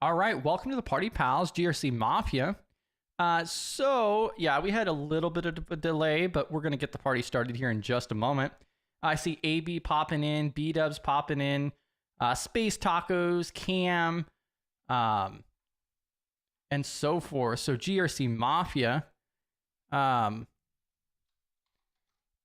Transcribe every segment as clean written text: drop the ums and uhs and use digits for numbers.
All right, welcome to the party, pals. GRC Mafia. We had a little bit of a delay, but we're gonna get the party started here in just a moment. I see AB popping in, B Dubs popping in, Space Tacos, Cam, um, and so forth. So GRC Mafia, um,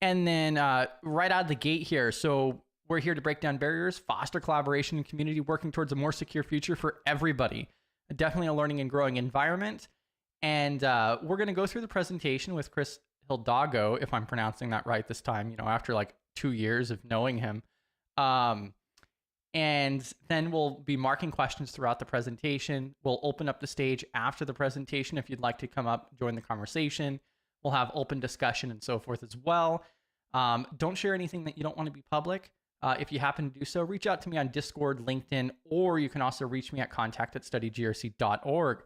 and then right out of the gate here. So we're here to break down barriers, foster collaboration and community, working towards a more secure future for everybody. Definitely a learning and growing environment. And we're going to go through the presentation with Chris Hidalgo, if I'm pronouncing that right this time, after like 2 years of knowing him. And then we'll be marking questions throughout the presentation. We'll open up the stage after the presentation if you'd like to come up, join the conversation. We'll have open discussion and so forth as well. Don't share anything that you don't want to be public. If you happen to do so, reach out to me on Discord, LinkedIn, or you can also reach me at contact@studygrc.org.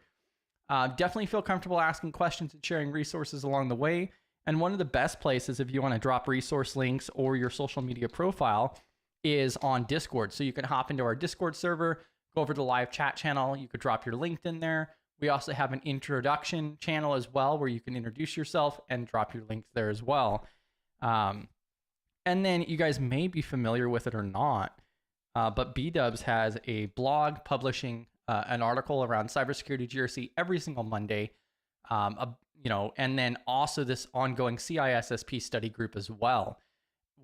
Definitely feel comfortable asking questions and sharing resources along the way. And one of the best places, if you want to drop resource links or your social media profile, is on Discord. So you can hop into our Discord server, go over to the live chat channel. You could drop your LinkedIn there. We also have an introduction channel as well, where you can introduce yourself and drop your links there as well. And then you guys may be familiar with it or not, but B-Dubs has a blog publishing an article around cybersecurity GRC every single Monday, and then also this ongoing CISSP study group as well.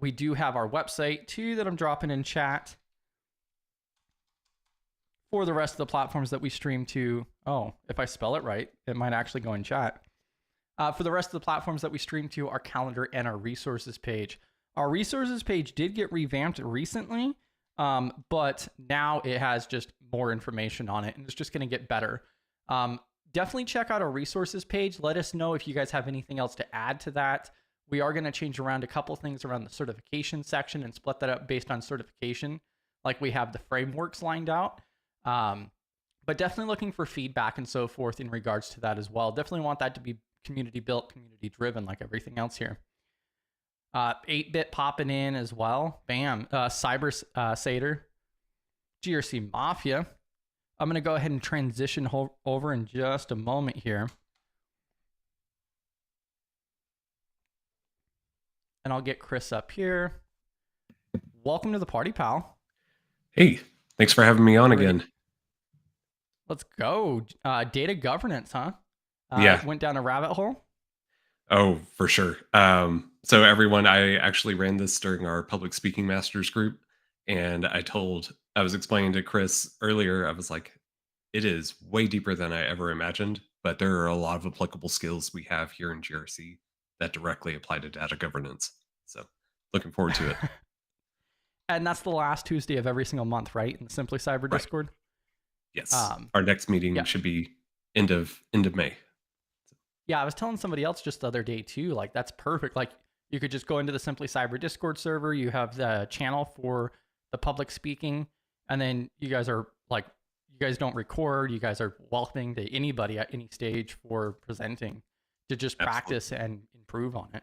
We do have our website too that I'm dropping in chat for the rest of the platforms that we stream to. Oh, if I spell it right, it might actually go in chat. For the rest of the platforms that we stream to, our calendar and our resources page. Our resources page did get revamped recently, but now it has just more information on it, and it's just going to get better. Definitely check out our resources page. Let us know if you guys have anything else to add to that. We are going to change around a couple things around the certification section and split that up based on certification, like we have the frameworks lined out. But definitely looking for feedback and so forth in regards to that as well. Definitely want that to be community built, community driven, like everything else here. 8-bit popping in as well. Bam. Cyber Satyr. GRC Mafia. I'm going to go ahead and transition over in just a moment here. And I'll get Chris up here. Welcome to the party, pal. Hey, thanks for having me on again. Let's go. Data governance, huh? Yeah. Went down a rabbit hole. Oh, for sure. So everyone, I actually ran this during our public speaking masters group, and I was explaining to Chris earlier, I was like, it is way deeper than I ever imagined, but there are a lot of applicable skills we have here in GRC that directly apply to data governance. So looking forward to it. And that's the last Tuesday of every single month, right? In the Simply Cyber Discord. Yes. Our next meeting should be end of May. Yeah, I was telling somebody else just the other day too, like that's perfect. Like you could just go into the Simply Cyber Discord server, you have the channel for the public speaking, and then you guys don't record, you guys are welcoming to anybody at any stage for presenting to just practice and improve on it.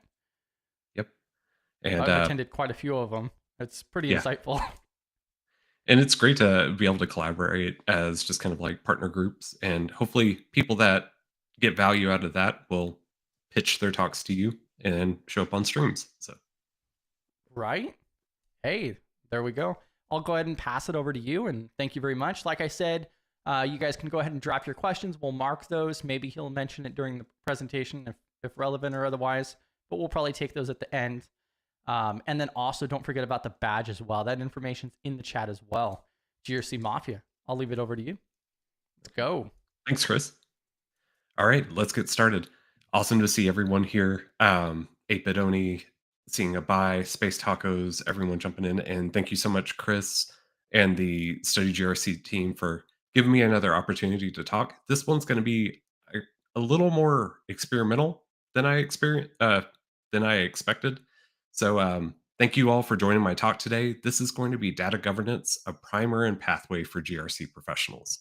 Yep. And I've attended quite a few of them. It's pretty insightful. And it's great to be able to collaborate as just kind of like partner groups, and hopefully people that get value out of that will pitch their talks to you and show up on streams. So, right? Hey, there we go. I'll go ahead and pass it over to you, and thank you very much. Like I said, you guys can go ahead and drop your questions. We'll mark those. Maybe he'll mention it during the presentation if relevant or otherwise, but we'll probably take those at the end. And then also don't forget about the badge as well. That information's in the chat as well. GRC Mafia. I'll leave it over to you. Let's go. Thanks, Chris. All right, let's get started. Awesome to see everyone here. 8-bit Oni, seeing a bye, Space Tacos, everyone jumping in. And thank you so much, Chris and the Study GRC team, for giving me another opportunity to talk. This one's going to be a little more experimental than I expected. So thank you all for joining my talk today. This is going to be Data Governance, a Primer and Pathway for GRC Professionals.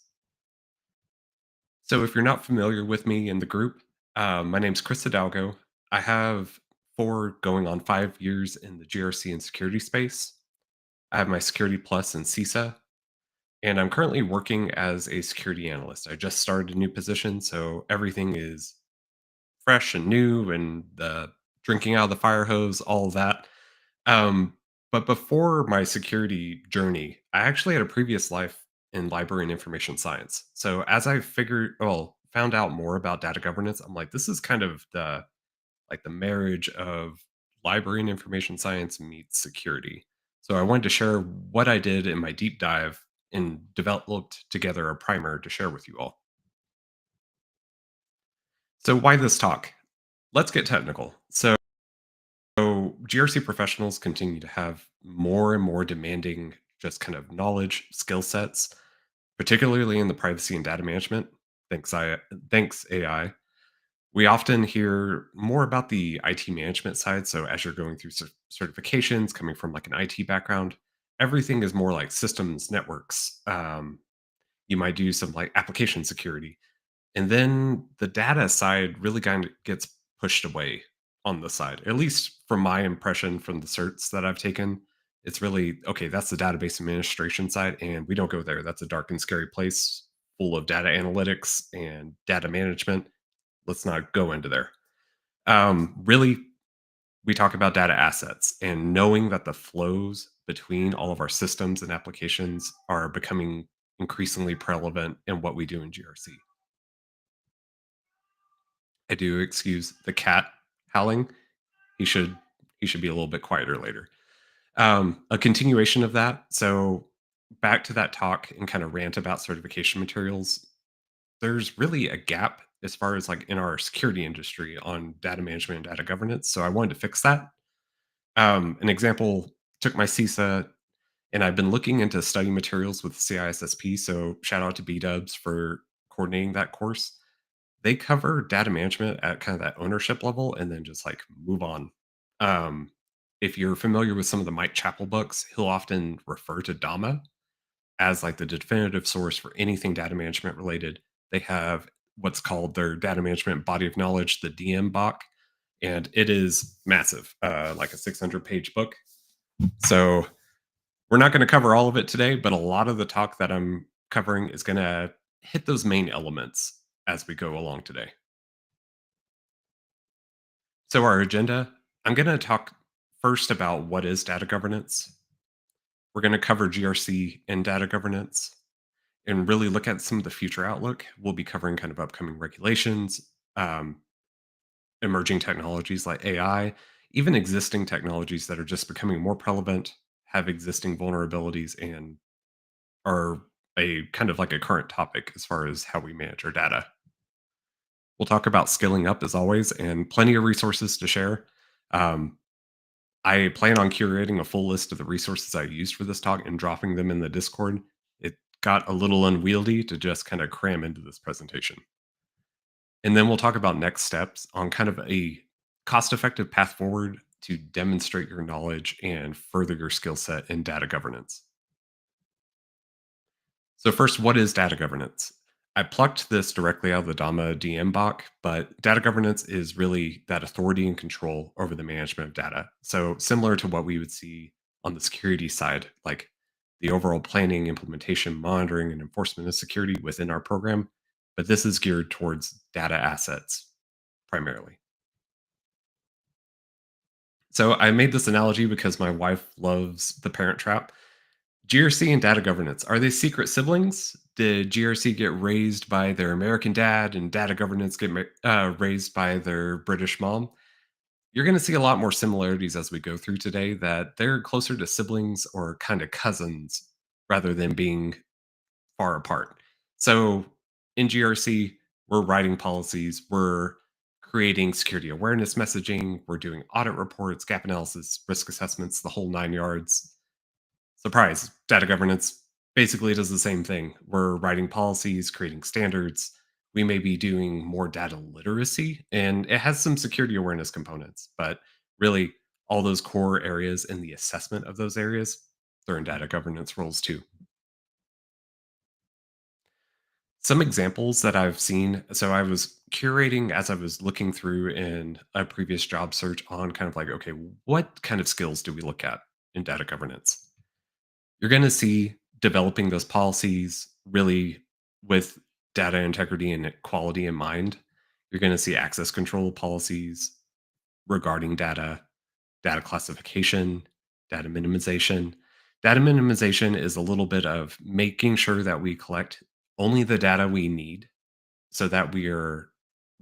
So if you're not familiar with me in the group, my name's Chris Hidalgo. I have 4 going on 5 years in the GRC and security space. I have my Security Plus and CISA. and I'm currently working as a security analyst. I just started a new position, so everything is fresh and new and drinking out of the fire hose, all of that. Um, but before my security journey, I actually had a previous life in library and information science. So as I found out more about data governance, I'm like, this is kind of the marriage of library and information science meets security. So I wanted to share what I did in my deep dive and developed together a primer to share with you all. So why this talk? Let's get technical. So GRC professionals continue to have more and more demanding just kind of knowledge, skill sets, particularly in the privacy and data management. Thanks AI. We often hear more about the IT management side. So as you're going through certifications, coming from like an IT background, everything is more like systems, networks. You might do some like application security, and then the data side really kind of gets pushed away on the side. At least from my impression from the certs that I've taken, it's really okay. That's the database administration side, and we don't go there. That's a dark and scary place full of data analytics and data management. Let's not go into there. Really, we talk about data assets and knowing that the flows between all of our systems and applications are becoming increasingly prevalent in what we do in GRC. I do excuse the cat howling. He should he should be a little bit quieter later. A continuation of that. So back to that talk and kind of rant about certification materials. There's really a gap as far as like in our security industry on data management and data governance. So I wanted to fix that. An example, took my CISA and I've been looking into study materials with CISSP. So shout out to B Dubs for coordinating that course. They cover data management at kind of that ownership level and then just like move on. Um, if you're familiar with some of the Mike Chappell books, he'll often refer to DAMA as like the definitive source for anything data management related. They have what's called their data management body of knowledge, the DM BOK, and it is massive, like a 600-page book. So we're not going to cover all of it today, but a lot of the talk that I'm covering is going to hit those main elements as we go along today. So, our agenda, I'm going to talk first about what is data governance. We're going to cover GRC and data governance and really look at some of the future outlook. We'll be covering kind of upcoming regulations, um, emerging technologies like AI, even existing technologies that are just becoming more prevalent, have existing vulnerabilities, and are a kind of like a current topic as far as how we manage our data. We'll talk about skilling up as always and plenty of resources to share. Um, I plan on curating a full list of the resources I used for this talk and dropping them in the Discord. It got a little unwieldy to just kind of cram into this presentation. And then we'll talk about next steps on kind of a cost effective path forward to demonstrate your knowledge and further your skill set in data governance. So, first, what is data governance? I plucked this directly out of the DAMA DM BOK, but data governance is really that authority and control over the management of data. So, similar to what we would see on the security side, like the overall planning, implementation, monitoring, and enforcement of security within our program. But this is geared towards data assets primarily. So, I made this analogy because my wife loves the parent trap. GRC and data governance, are they secret siblings? Did GRC get raised by their American dad and data governance get raised by their British mom? You're going to see a lot more similarities as we go through today that they're closer to siblings or kind of cousins rather than being far apart. So in GRC, we're writing policies, we're creating security awareness messaging, we're doing audit reports, gap analysis, risk assessments, the whole nine yards. Surprise, data governance basically does the same thing. We're writing policies, creating standards. We may be doing more data literacy, and it has some security awareness components, but really all those core areas and the assessment of those areas, they're in data governance roles too. Some examples that I've seen. So I was curating as I was looking through in a previous job search on kind of like, okay, what kind of skills do we look at in data governance? You're going to see developing those policies really with data integrity and quality in mind. You're going to see access control policies regarding data, data classification, data minimization. Data minimization is a little bit of making sure that we collect only the data we need so that we are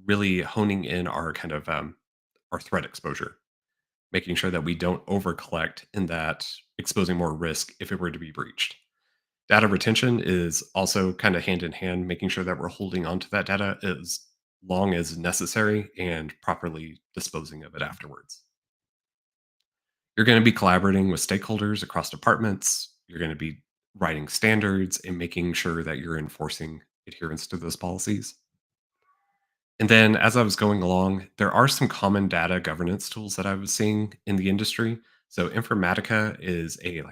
really honing in our kind of our threat exposure, making sure that we don't over collect and that exposing more risk if it were to be breached. Data retention is also kind of hand in hand, making sure that we're holding on to that data as long as necessary and properly disposing of it afterwards. You're going to be collaborating with stakeholders across departments. You're going to be writing standards and making sure that you're enforcing adherence to those policies. And then as I was going along, there are some common data governance tools that I was seeing in the industry. So Informatica is a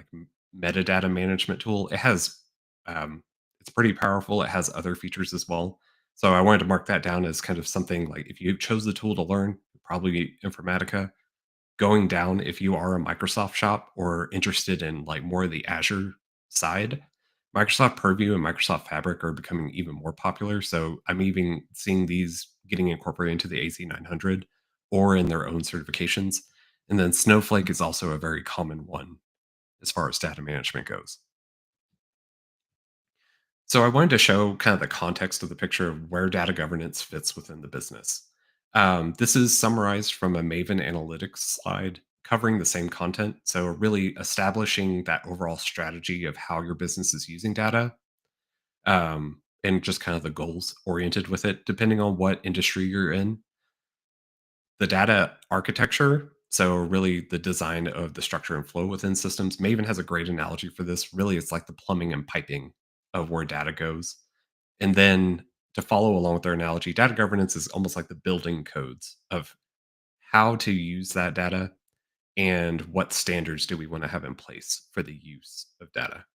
metadata management tool. It has it's pretty powerful. It has other features as well. So I wanted to mark that down as kind of something like if you chose the tool to learn, probably Informatica. Going down, if you are a Microsoft shop or interested in like more of the Azure side, Microsoft Purview and Microsoft Fabric are becoming even more popular. So I'm even seeing these getting incorporated into the AZ900 or in their own certifications. And then Snowflake is also a very common one as far as data management goes. So I wanted to show kind of the context of the picture of where data governance fits within the business. This is summarized from a Maven Analytics slide covering the same content. So really establishing that overall strategy of how your business is using data, and just kind of the goals oriented with it, depending on what industry you're in. The data architecture, so really the design of the structure and flow within systems. Maven has a great analogy for this. Really, it's like the plumbing and piping of where data goes. And then to follow along with their analogy, data governance is almost like the building codes of how to use that data and what standards do we want to have in place for the use of data.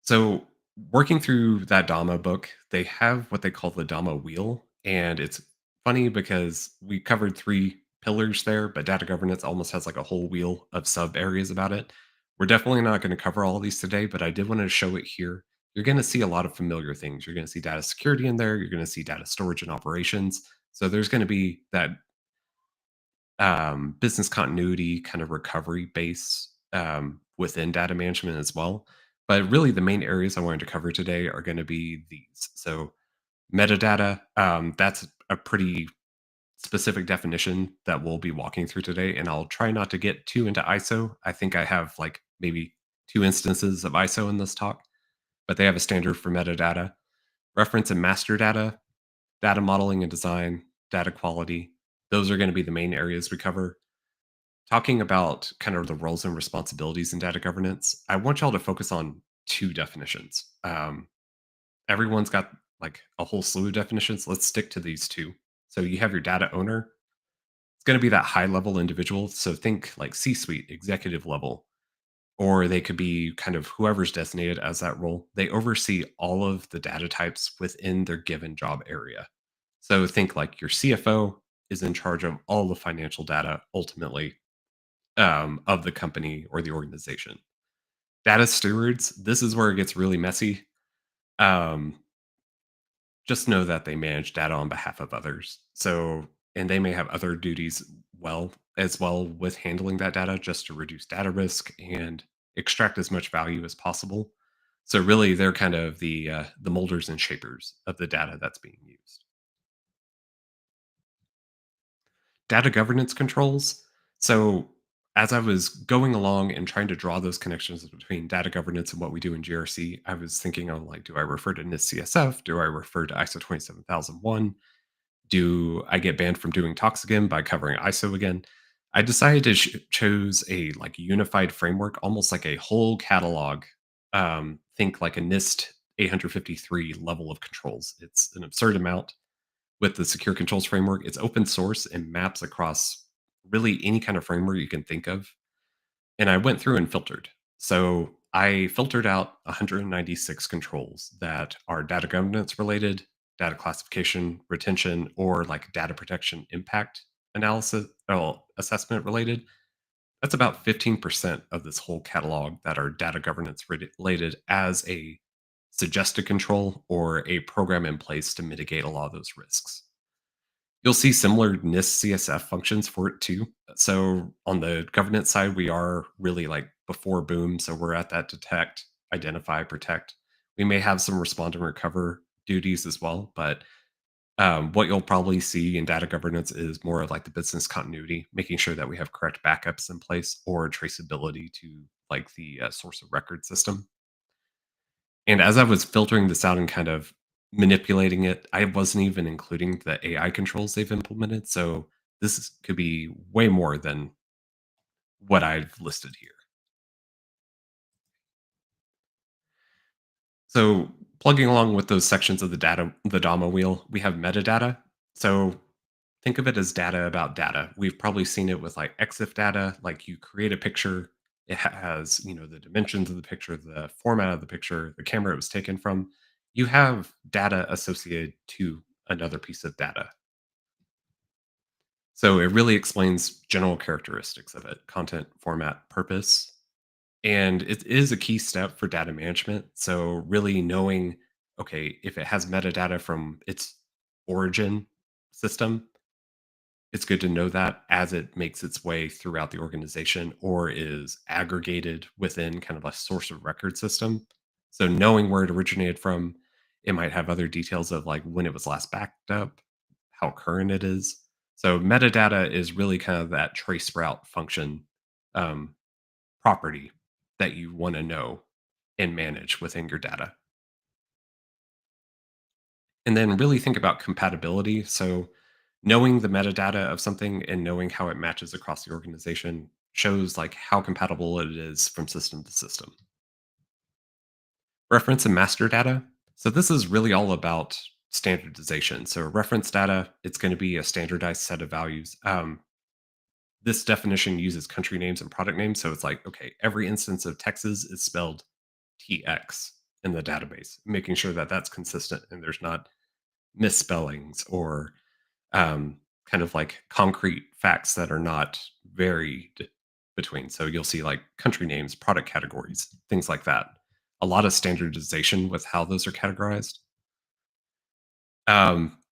So, working through that DAMA book, they have what they call the DAMA Wheel. And it's funny because we covered three pillars there, but data governance almost has like a whole wheel of sub areas about it. We're definitely not going to cover all these today, but I did want to show it here. You're going to see a lot of familiar things. You're going to see data security in there. You're going to see data storage and operations. So, there's going to be that business continuity kind of recovery base within data management as well. But really, the main areas I wanted to cover today are going to be these. So, metadata, that's a pretty specific definition that we'll be walking through today. And I'll try not to get too into ISO. I think I have like maybe two instances of ISO in this talk, but they have a standard for metadata. Reference and master data, data modeling and design, data quality. Those are going to be the main areas we cover. Talking about kind of the roles and responsibilities in data governance, I want y'all to focus on two definitions. Everyone's got like a whole slew of definitions. Let's stick to these two. So you have your data owner. It's going to be that high level individual. So think like C suite, executive level, or they could be kind of whoever's designated as that role. They oversee all of the data types within their given job area. So think like your CFO is in charge of all the financial data ultimately of the company or the organization. Data stewards, this is where it gets really messy. Um, just know that they manage data on behalf of others. So, and they may have other duties well with handling that data just to reduce data risk and extract as much value as possible. So, really, they're kind of the molders and shapers of the data that's being used. Data governance controls. So, as I was going along and trying to draw those connections between data governance and what we do in GRC, I was thinking on like, do I refer to NIST CSF? Do I refer to ISO 27001? Do I get banned from doing talks again by covering ISO again? I decided to chose a like unified framework, almost like a whole catalog. Think like a NIST 853 level of controls. It's an absurd amount with the secure controls framework. It's open source and maps across really any kind of framework you can think of. And I went through and filtered. So I filtered out 196 controls that are data governance related, data classification, retention, or like data protection impact analysis or assessment related. That's about 15% of this whole catalog that are data governance related as a suggested control or a program in place to mitigate a lot of those risks. You'll see similar NIST CSF functions for it too. So on the governance side, we are really like before boom. So we're at that detect, identify, protect. We may have some respond and recover duties as well, but what you'll probably see in data governance is more of like the business continuity, making sure that we have correct backups in place or traceability to like the source of record system. And as I was filtering this out and kind of manipulating it, I wasn't even including the AI controls they've implemented. So could be way more than what I've listed here. So plugging along with those sections of the DAMA wheel, we have metadata. So think of it as data about data. We've probably seen it with like EXIF data, like you create a picture, it has, the dimensions of the picture, the format of the picture, the camera it was taken from. You have data associated to another piece of data. So it really explains general characteristics of it, content, format, purpose. And it is a key step for data management. So really knowing, okay, if it has metadata from its origin system, it's good to know that as it makes its way throughout the organization or is aggregated within kind of a source of record system. So knowing where it originated from, it might have other details of like when it was last backed up, how current it is. So metadata is really kind of that trace route function um, property that you want to know and manage within your data. And then really think about compatibility. So knowing the metadata of something and knowing how it matches across the organization shows like how compatible it is from system to system. Reference and master data. So this is really all about standardization. So reference data, it's going to be a standardized set of values. This definition uses country names and product names. So it's like, okay, every instance of Texas is spelled TX in the database, making sure that that's consistent and there's not misspellings or kind of like concrete facts that are not varied between. So you'll see like country names, product categories, things like that. A lot of standardization with how those are categorized.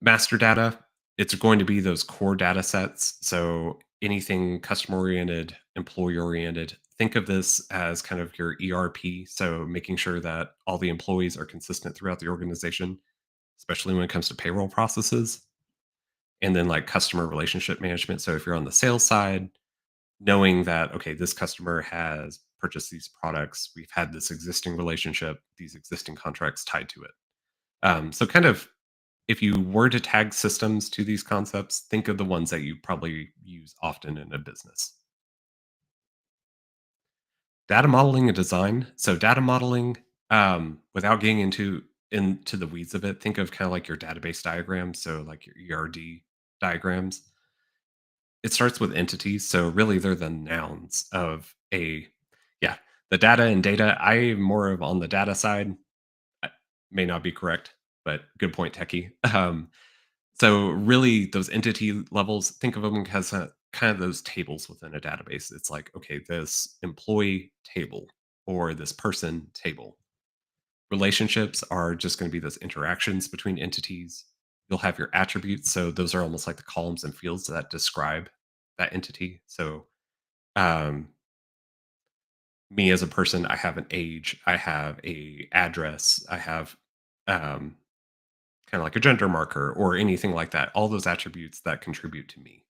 Master data, it's going to be those core data sets. So anything customer oriented, employee oriented. Think of this as kind of your ERP. So making sure that all the employees are consistent throughout the organization, especially when it comes to payroll processes. And then like customer relationship management. So if you're on the sales side, knowing that, okay, this customer has purchased these products, we've had this existing relationship, these existing contracts tied to it. So kind of if you were to tag systems to these concepts, think of the ones that you probably use often in a business. Data modeling and design. So data modeling, without getting into the weeds of it, think of kind of like your database diagrams. So like your ERD diagrams. It starts with entities, so really they're the nouns of a yeah, the data and data. I'm more of on the data side. I may not be correct, but good point, techie. So really those entity levels, think of them as kind of those tables within a database. It's like, okay, this employee table or this person table. Relationships are just going to be those interactions between entities. You'll have your attributes. So those are almost like the columns and fields that describe that entity. So um, me as a person, I have an age, I have a address, I have kind of like a gender marker or anything like that. All those attributes that contribute to me.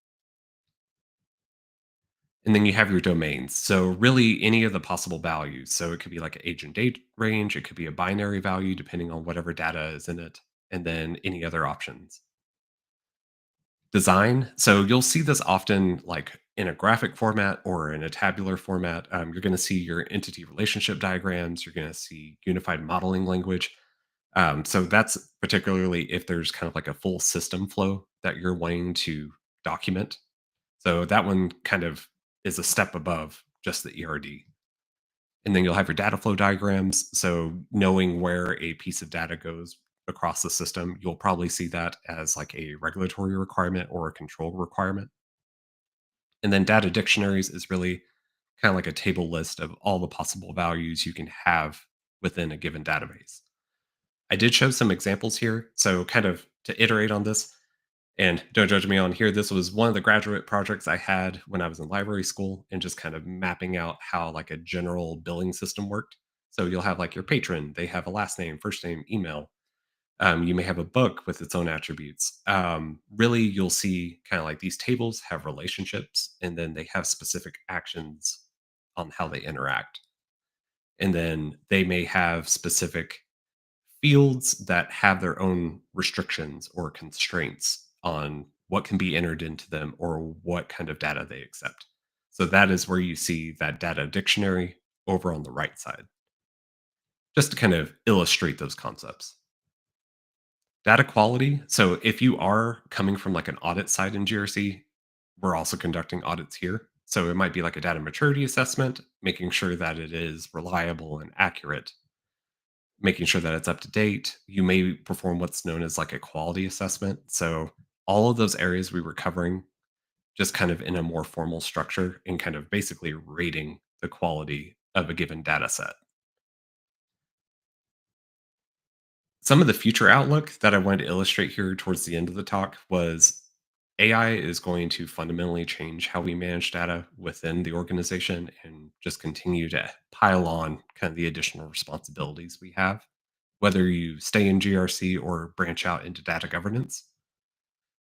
And then you have your domains. So really any of the possible values. So it could be like an age and date range. It could be a binary value depending on whatever data is in it. And then any other options. Design. So you'll see this often like in a graphic format or in a tabular format. You're going to see your entity relationship diagrams. You're going to see unified modeling language. So that's particularly if there's kind of like a full system flow that you're wanting to document. So that one kind of is a step above just the ERD. And then you'll have your data flow diagrams. So knowing where a piece of data goes across the system, you'll probably see that as like a regulatory requirement or a control requirement. And then data dictionaries is really kind of like a table list of all the possible values you can have within a given database. I did show some examples here. So, kind of to iterate on this, and don't judge me on here, this was one of the graduate projects I had when I was in library school and just kind of mapping out how like a general billing system worked. So, you'll have like your patron, they have a last name, first name, email. You may have a book with its own attributes. Really, you'll see kind of like these tables have relationships and then they have specific actions on how they interact. And then they may have specific fields that have their own restrictions or constraints on what can be entered into them or what kind of data they accept. So that is where you see that data dictionary over on the right side, just to kind of illustrate those concepts. Data quality. So if you are coming from like an audit side in GRC, we're also conducting audits here. So it might be like a data maturity assessment, making sure that it is reliable and accurate, making sure that it's up to date. You may perform what's known as like a quality assessment. So all of those areas we were covering just kind of in a more formal structure and kind of basically rating the quality of a given data set. Some of the future outlook that I wanted to illustrate here towards the end of the talk was AI is going to fundamentally change how we manage data within the organization and just continue to pile on kind of the additional responsibilities we have, whether you stay in GRC or branch out into data governance.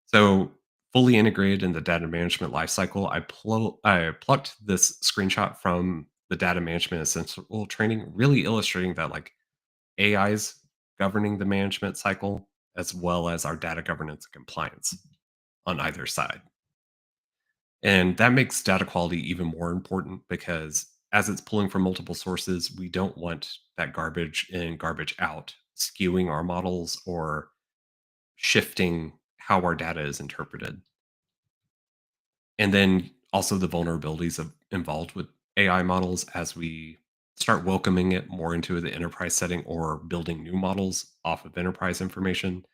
So, fully integrated in the data management lifecycle, I plucked this screenshot from the data management essential training, really illustrating that like AI's governing the management cycle as well as our data governance and compliance on either side. And that makes data quality even more important because as it's pulling from multiple sources, we don't want that garbage in, garbage out skewing our models or shifting how our data is interpreted. And then also the vulnerabilities involved with AI models as we start welcoming it more into the enterprise setting or building new models off of enterprise information.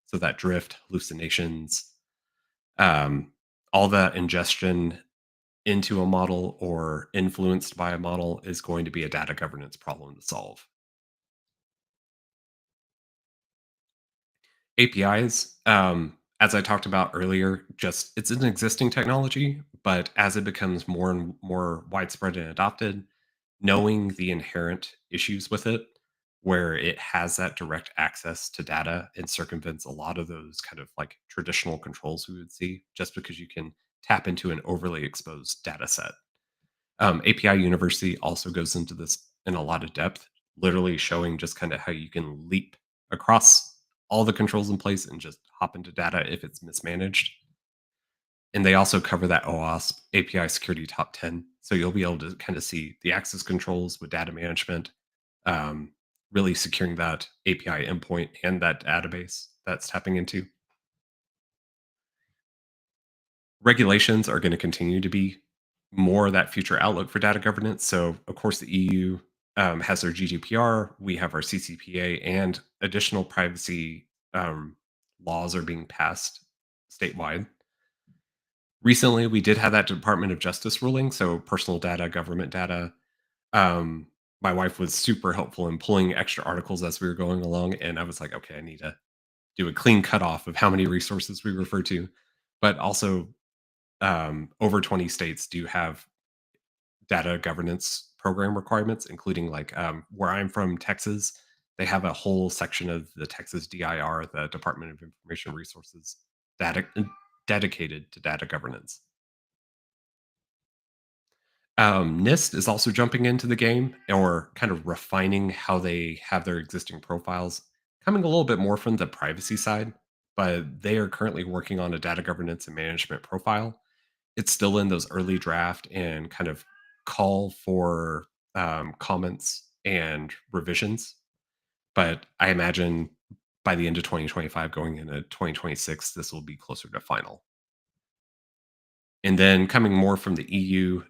So that drift, hallucinations, um, all that ingestion into a model or influenced by a model is going to be a data governance problem to solve. APIs, as I talked about earlier, just it's an existing technology, but as it becomes more and more widespread and adopted, knowing the inherent issues with it, where it has that direct access to data and circumvents a lot of those kind of like traditional controls we would see, just because you can tap into an overly exposed data set. API University also goes into this in a lot of depth, literally showing just kind of how you can leap across all the controls in place and just hop into data if it's mismanaged. And they also cover that OWASP API security top 10. So you'll be able to kind of see the access controls with data management, um, really securing that API endpoint and that database that's tapping into. Regulations are going to continue to be more of that future outlook for data governance. So, of course, the EU has their GDPR, we have our CCPA, and additional privacy laws are being passed statewide. Recently, we did have that Department of Justice ruling. So, personal data, government data. Um, my wife was super helpful in pulling extra articles as we were going along. And I was like, okay, I need to do a clean cutoff of how many resources we refer to. But also, over 20 states do have data governance program requirements, including like where I'm from, Texas. They have a whole section of the Texas DIR, the Department of Information Resources, data dedicated to data governance. NIST is also jumping into the game or kind of refining how they have their existing profiles, coming a little bit more from the privacy side, but they are currently working on a data governance and management profile. It's still in those early draft and kind of call for comments and revisions. But I imagine by the end of 2025, going into 2026, this will be closer to final. And then coming more from the EU,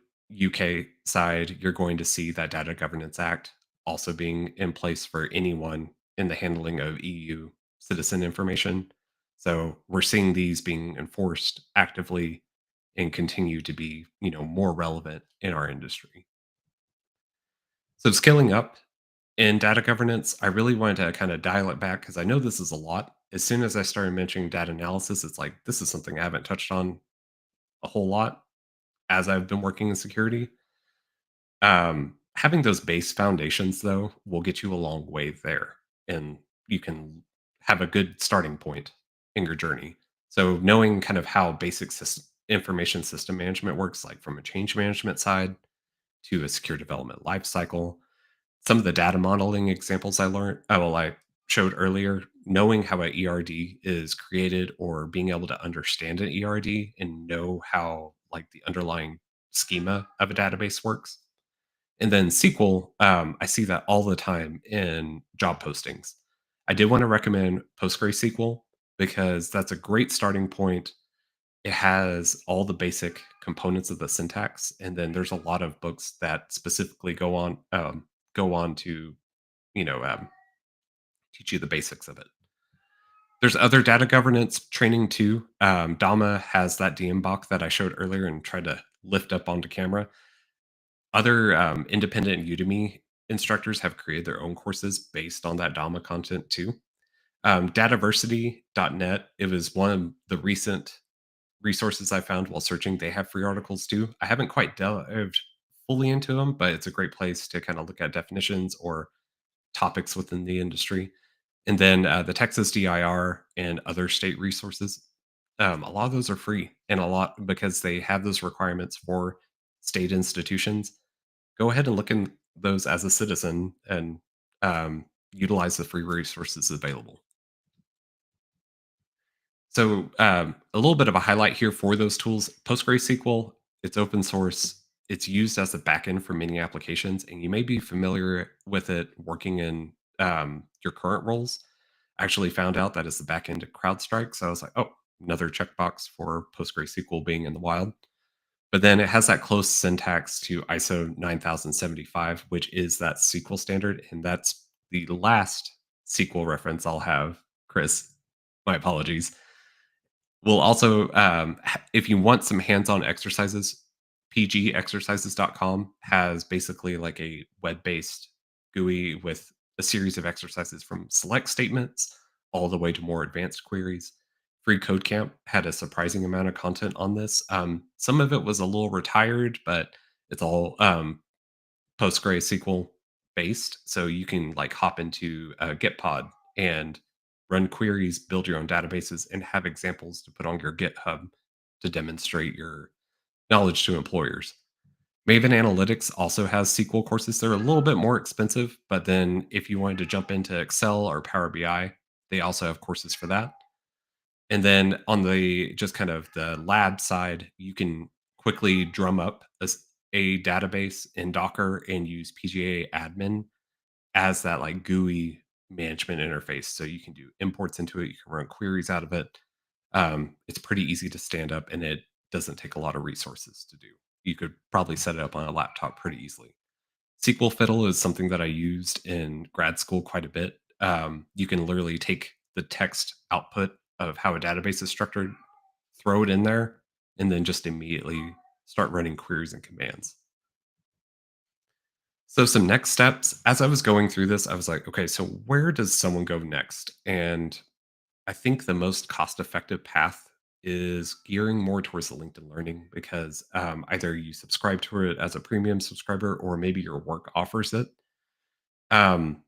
UK side, you're going to see that Data Governance Act also being in place for anyone in the handling of EU citizen information. So we're seeing these being enforced actively and continue to be, more relevant in our industry. So scaling up in data governance, I really wanted to kind of dial it back because I know this is a lot. As soon as I started mentioning data analysis, it's like this is something I haven't touched on a whole lot as I've been working in security. Having those base foundations, though, will get you a long way there, and you can have a good starting point in your journey. So, knowing kind of how basic information system management works, like from a change management side to a secure development lifecycle, some of the data modeling examples I showed earlier, knowing how an ERD is created or being able to understand an ERD and know how like the underlying schema of a database works. And then SQL, I see that all the time in job postings. I did want to recommend PostgreSQL because that's a great starting point. It has all the basic components of the syntax, and then there's a lot of books that specifically go on to you know um, teach you the basics of it. There's other data governance training too. DAMA has that DMBOK that I showed earlier and tried to lift up onto camera. Other independent Udemy instructors have created their own courses based on that DAMA content too. Dataversity.net, it was one of the recent resources I found while searching. They have free articles too. I haven't quite delved fully into them, but it's a great place to kind of look at definitions or topics within the industry. And then the Texas DIR and other state resources. A lot of those are free, and a lot because they have those requirements for state institutions. Go ahead and look in those as a citizen and utilize the free resources available. So, a little bit of a highlight here for those tools. PostgreSQL, it's open source. It's used as a backend for many applications, and you may be familiar with it working in your current roles. I actually found out that it's the backend to CrowdStrike. So I was like, oh, another checkbox for PostgreSQL being in the wild. But then it has that close syntax to ISO 9075, which is that SQL standard. And that's the last SQL reference I'll have, Chris. My apologies. We'll also, if you want some hands-on exercises, pgexercises.com has basically like a web-based GUI with a series of exercises from select statements all the way to more advanced queries. Free Code Camp had a surprising amount of content on this. Some of it was a little retired, but it's all PostgreSQL based, so you can like hop into Gitpod and run queries, build your own databases, and have examples to put on your GitHub to demonstrate your knowledge to employers. Maven Analytics also has SQL courses. They're a little bit more expensive, but then if you wanted to jump into Excel or Power BI, they also have courses for that. And then on the just kind of the lab side, you can quickly drum up a database in Docker and use PGA admin as that like GUI management interface. So you can do imports into it, you can run queries out of it. It's pretty easy to stand up and it doesn't take a lot of resources to do. You could probably set it up on a laptop pretty easily. SQL Fiddle is something that I used in grad school quite a bit. You can literally take the text output of how a database is structured, throw it in there, and then just immediately start running queries and commands. So, some next steps as I was going through this, I was like, okay, so where does someone go next? And I think the most cost effective path is gearing more towards the LinkedIn Learning because either you subscribe to it as a premium subscriber or maybe your work offers it. I'm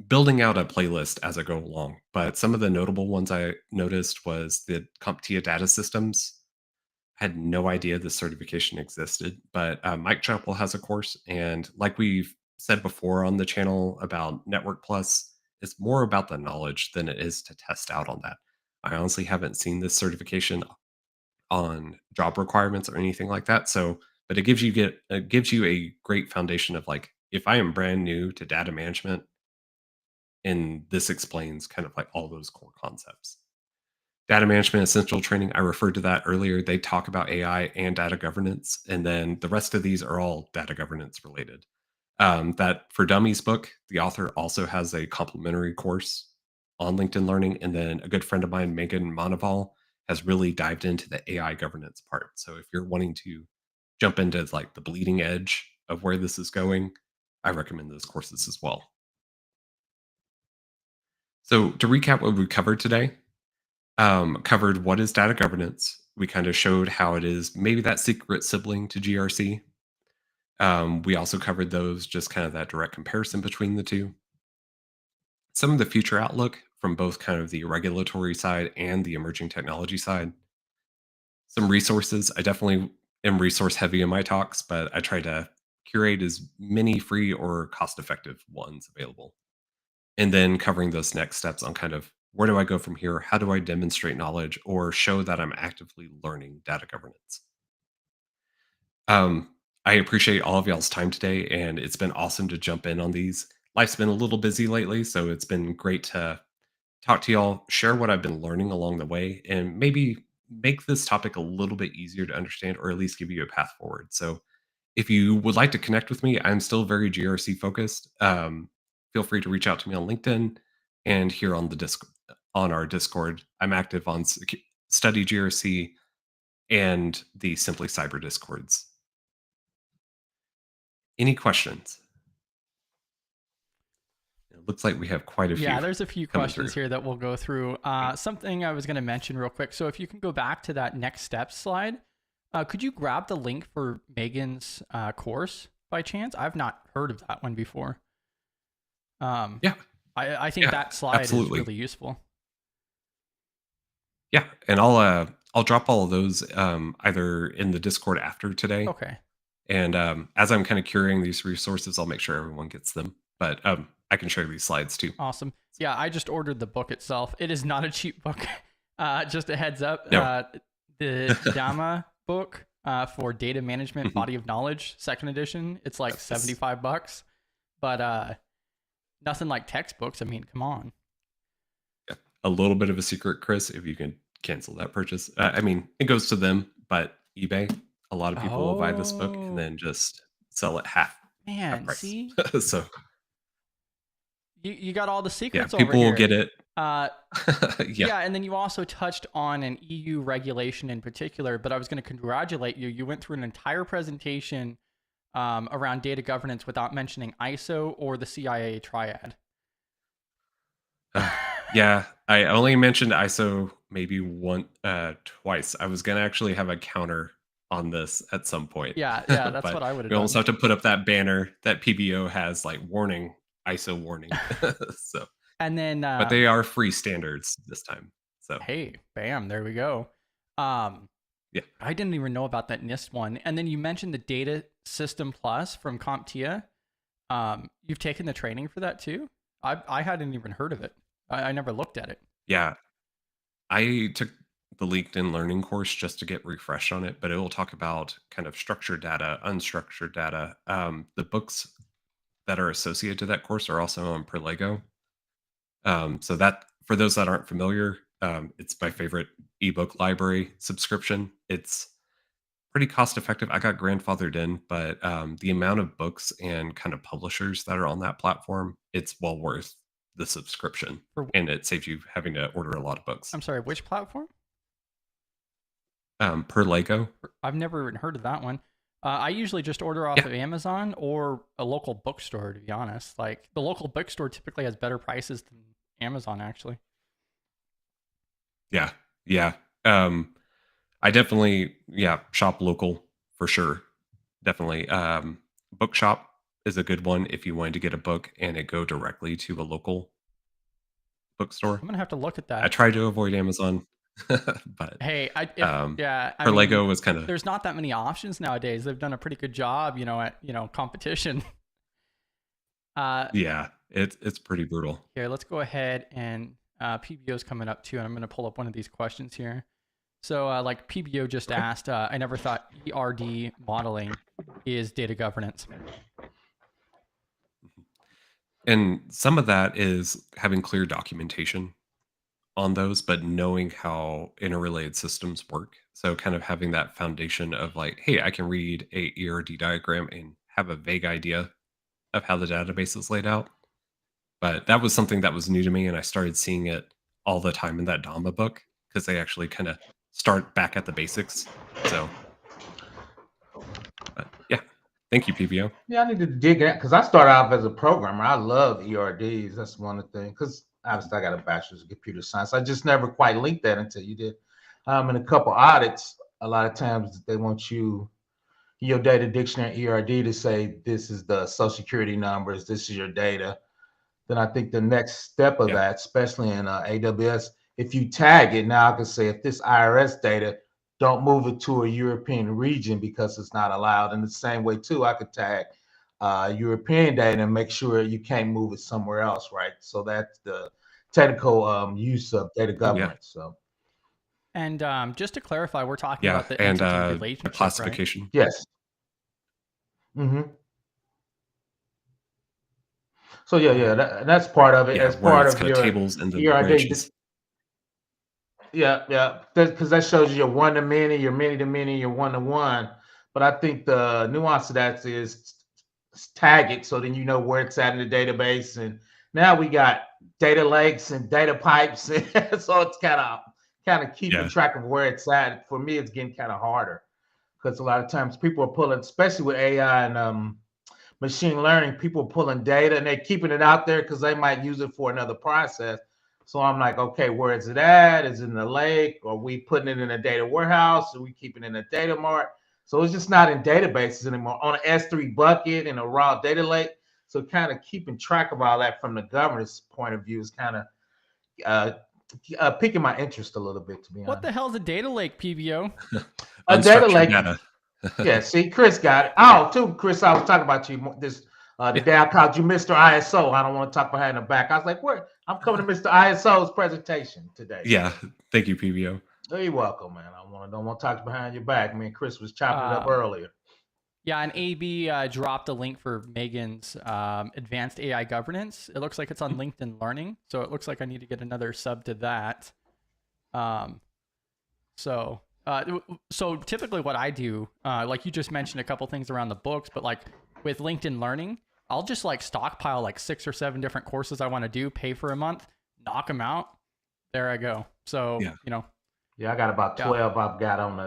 building out a playlist as I go along, but some of the notable ones I noticed was the CompTIA data systems. I had no idea this certification existed, but Mike Chappell has a course, and like we've said before on the channel about Network Plus, it's more about the knowledge than it is to test out on that. I honestly haven't seen this certification on job requirements or anything like that. So, but it gives you a great foundation of like if I am brand new to data management, and this explains kind of like all those core concepts. Data management essential training, I referred to that earlier. They talk about AI and data governance, and then the rest of these are all data governance related. That for Dummies book, the author also has a complimentary course on LinkedIn Learning, and then a good friend of mine, Megan Monaval, has really dived into the AI governance part. So if you're wanting to jump into like the bleeding edge of where this is going, I recommend those courses as well. So to recap what we covered today, covered what is data governance. We kind of showed how it is maybe that secret sibling to GRC. We also covered those, just kind of that direct comparison between the two. Some of the future outlook from both kind of the regulatory side and the emerging technology side. Some resources. I definitely am resource heavy in my talks, but I try to curate as many free or cost effective ones available. And then covering those next steps on kind of where do I go from here? How do I demonstrate knowledge or show that I'm actively learning data governance? Um, I appreciate all of y'all's time today, and it's been awesome to jump in on these. Life's been a little busy lately, so it's been great to talk to y'all, share what I've been learning along the way, and maybe make this topic a little bit easier to understand or at least give you a path forward. So, if you would like to connect with me, I'm still very GRC focused. Feel free to reach out to me on LinkedIn and here on the disc on our Discord. I'm active on Study GRC and the Simply Cyber Discords. Any questions? It looks like we have quite a few. Yeah, there's a few coming questions through. here that we'll go through. Something I was going to mention real quick. So if you can go back to that next steps slide, could you grab the link for Megan's course by chance? I've not heard of that one before. Yeah, I think yeah, that slide absolutely. is really useful. Yeah, and I'll drop all of those either in the Discord after today, Okay. and as I'm kind of curating these resources, I'll make sure everyone gets them. But I can share these slides too. Awesome. Yeah, I just ordered the book itself. It is not a cheap book. Just a heads up. No, The DAMA book for data management Mhm. body of knowledge, second edition, it's like $75. But nothing like textbooks. I mean, come on. Yeah. A little bit of a secret, Chris, if you can cancel that purchase. I mean, it goes to them, but eBay, a lot of people will buy this book and Oh, then just sell it half man. price. See, So you got all the yeah, secrets over people will here. get it. Uh, Yeah. yeah, and then you also touched on an EU regulation in particular, but I was going to congratulate you. You went through an entire presentation around data governance without mentioning ISO or the CIA triad. Uh, yeah, I only mentioned ISO maybe twice. I was gonna actually have a counter on this at some point, Yeah, that's but what I would have we almost done. have to put up that banner that PBO has, like warning, ISO warning. So, And then, but they are free standards this time. So hey, bam, there we go. Um, yeah, I didn't even know about that NIST one. And then you mentioned the Data System Plus from CompTIA. You've taken the training for that too? I hadn't even heard of it. I never looked at it. yeah. I took the LinkedIn Learning course just to get refreshed on it, but it will talk about kind of structured data, unstructured data. The books that are associated to that course are also on Perlego. So that for those that aren't familiar, it's my favorite ebook library subscription. It's pretty cost effective. I got grandfathered in, but the amount of books and kind of publishers that are on that platform, it's well worth the subscription, For and it saves you having to order a lot of books. I'm sorry, which platform? Perlego, I've never even heard of that one. I usually just order off yeah, of Amazon or a local bookstore, to be honest. Like the local bookstore typically has better prices than Amazon, actually. yeah, yeah. Um, I definitely, yeah, shop local for sure. Definitely. Bookshop is a good one if you wanted to get a book and it go directly to a local bookstore. I'm gonna have to look at I that. try to avoid Amazon, but Hey, um, yeah, I per mean, Lego was kind of there's not that many options nowadays. They've done a pretty good job, at competition. yeah, it's pretty brutal. Here, let's go ahead and PBO's coming up too, and I'm gonna pull up one of these questions here. So, like PBO just Okay. asked, I never thought ERD modeling is data governance. And some of that is having clear documentation on those, but knowing how interrelated systems work. So kind of having that foundation of like, hey, I can read a ERD diagram and have a vague idea of how the database is laid out. But that was something that was new to me, and I started seeing it all the time in that DAMA book because they actually kind of start back at the basics. So, yeah, thank you, PBO. Yeah, I need to dig in because I started off as a programmer. I love ERDs. That's one of the things. Because obviously I got a bachelor's in computer science. I just never quite linked that until you did. In a couple audits, a lot of times they want you your data dictionary ERD to say this is the social security numbers, this is your data. Then I think the next step of that, especially in AWS, if you tag it, now I can say if this IRS data, don't move it to a European region because it's not allowed. In the same way too, I could tag European data and make sure you can't move it somewhere else, right? So that's the technical use of data governance. So. And just to clarify, we're talking about the entity relationship, classification. Right? Yes. Mm-hmm. So that's part of it. As part of your tables and the ERD. branches. Yeah, because that shows you your one to many, your many to many, your one to one. But I think the nuance of that is tag it so then you know where it's at in the database. And now we got data lakes and data pipes, and so it's kind of keeping track of where it's at. For me, it's getting kind of harder because a lot of times people are pulling, especially with AI and machine learning, people are pulling data and they're keeping it out there because they might use it for another process. So I'm like, okay, where is it at? Is it in the lake? Are we putting it in a data warehouse? Are we keeping it in a data mart? So it's just not in databases anymore on an S3 bucket in a raw data lake. So kind of keeping track of all that from the governance point of view is kind of piquing my interest a little bit, to be honest. What the hell is a data lake, PBO? A data lake. Yeah, see, Chris got it. Oh, too, Chris, I was talking about you the day I called you Mr. ISO. I don't want to talk behind the back. I was like, where? I'm coming to Mr. ISO's presentation today. Yeah, thank you, PBO. Oh, you're welcome, man. I don't want to talk behind your back. Me and Chris was chopping it up earlier. Yeah, and AB dropped a link for Megan's advanced AI governance. It looks like it's on LinkedIn Learning, so it looks like I need to get another sub to that. So typically what I do, like you just mentioned a couple things around the books, but like with LinkedIn Learning, I'll just like stockpile like 6 or 7 different courses I want to do, pay for a month, knock them out. There I go. So, Yeah, I got about 12 I've got on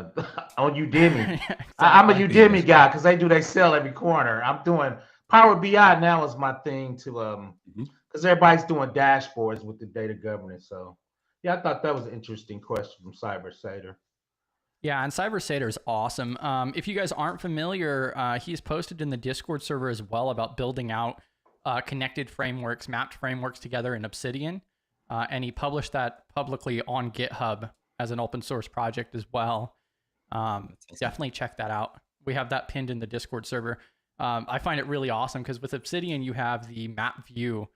Udemy. Exactly. I'm a Udemy guy because they sell every corner. I'm doing Power BI now is my thing to because everybody's doing dashboards with the data governance. So yeah, I thought that was an interesting question from CyberSater. Yeah, and CyberSater is awesome. If you guys aren't familiar, he's posted in the Discord server as well about building out connected frameworks, mapped frameworks together in Obsidian. And he published that publicly on GitHub as an open source project as well. Definitely check that out. We have that pinned in the Discord server. I find it really awesome because with Obsidian, you have the map view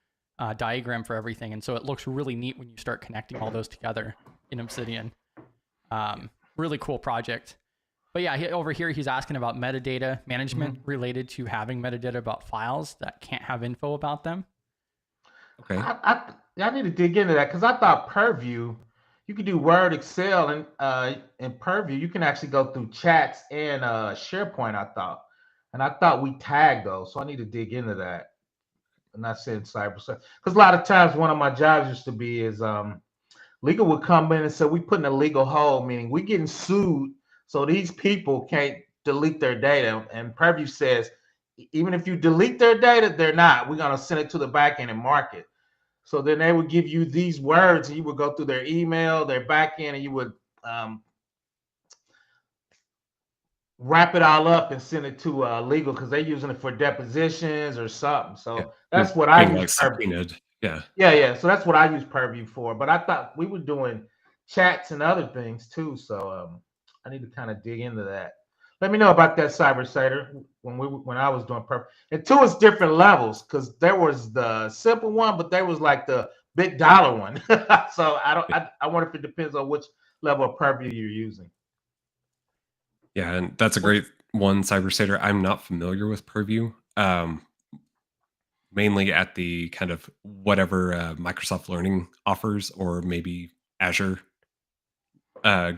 diagram for everything. And so it looks really neat when you start connecting all those together in Obsidian. Really cool project. But yeah, over here, he's asking about metadata management related to having metadata about files that can't have info about them. Okay. I need to dig into that because I thought Purview, you could do Word, Excel, and in Purview, you can actually go through chats and SharePoint, I thought. And I thought we tagged those. So I need to dig into that. I'm not saying cyber because a lot of times one of my jobs used to be is legal would come in and say we put in a legal hold, meaning we getting sued, so these people can't delete their data. And Purview says even if you delete their data, they're not. We're gonna send it to the back end and mark it. So then they would give you these words, and you would go through their email, their back end, and you would wrap it all up and send it to legal because they're using it for depositions or something. So that's what I use. Yeah. So that's what I use Purview for. But I thought we were doing chats and other things too. So I need to kind of dig into that. Let me know about that CyberSater when I was doing Purview. And two is different levels because there was the simple one, but there was like the big dollar one. So I wonder if it depends on which level of Purview you're using. Yeah, and that's a great one, CyberSater. I'm not familiar with Purview. Mainly at the kind of whatever Microsoft Learning offers, or maybe Azure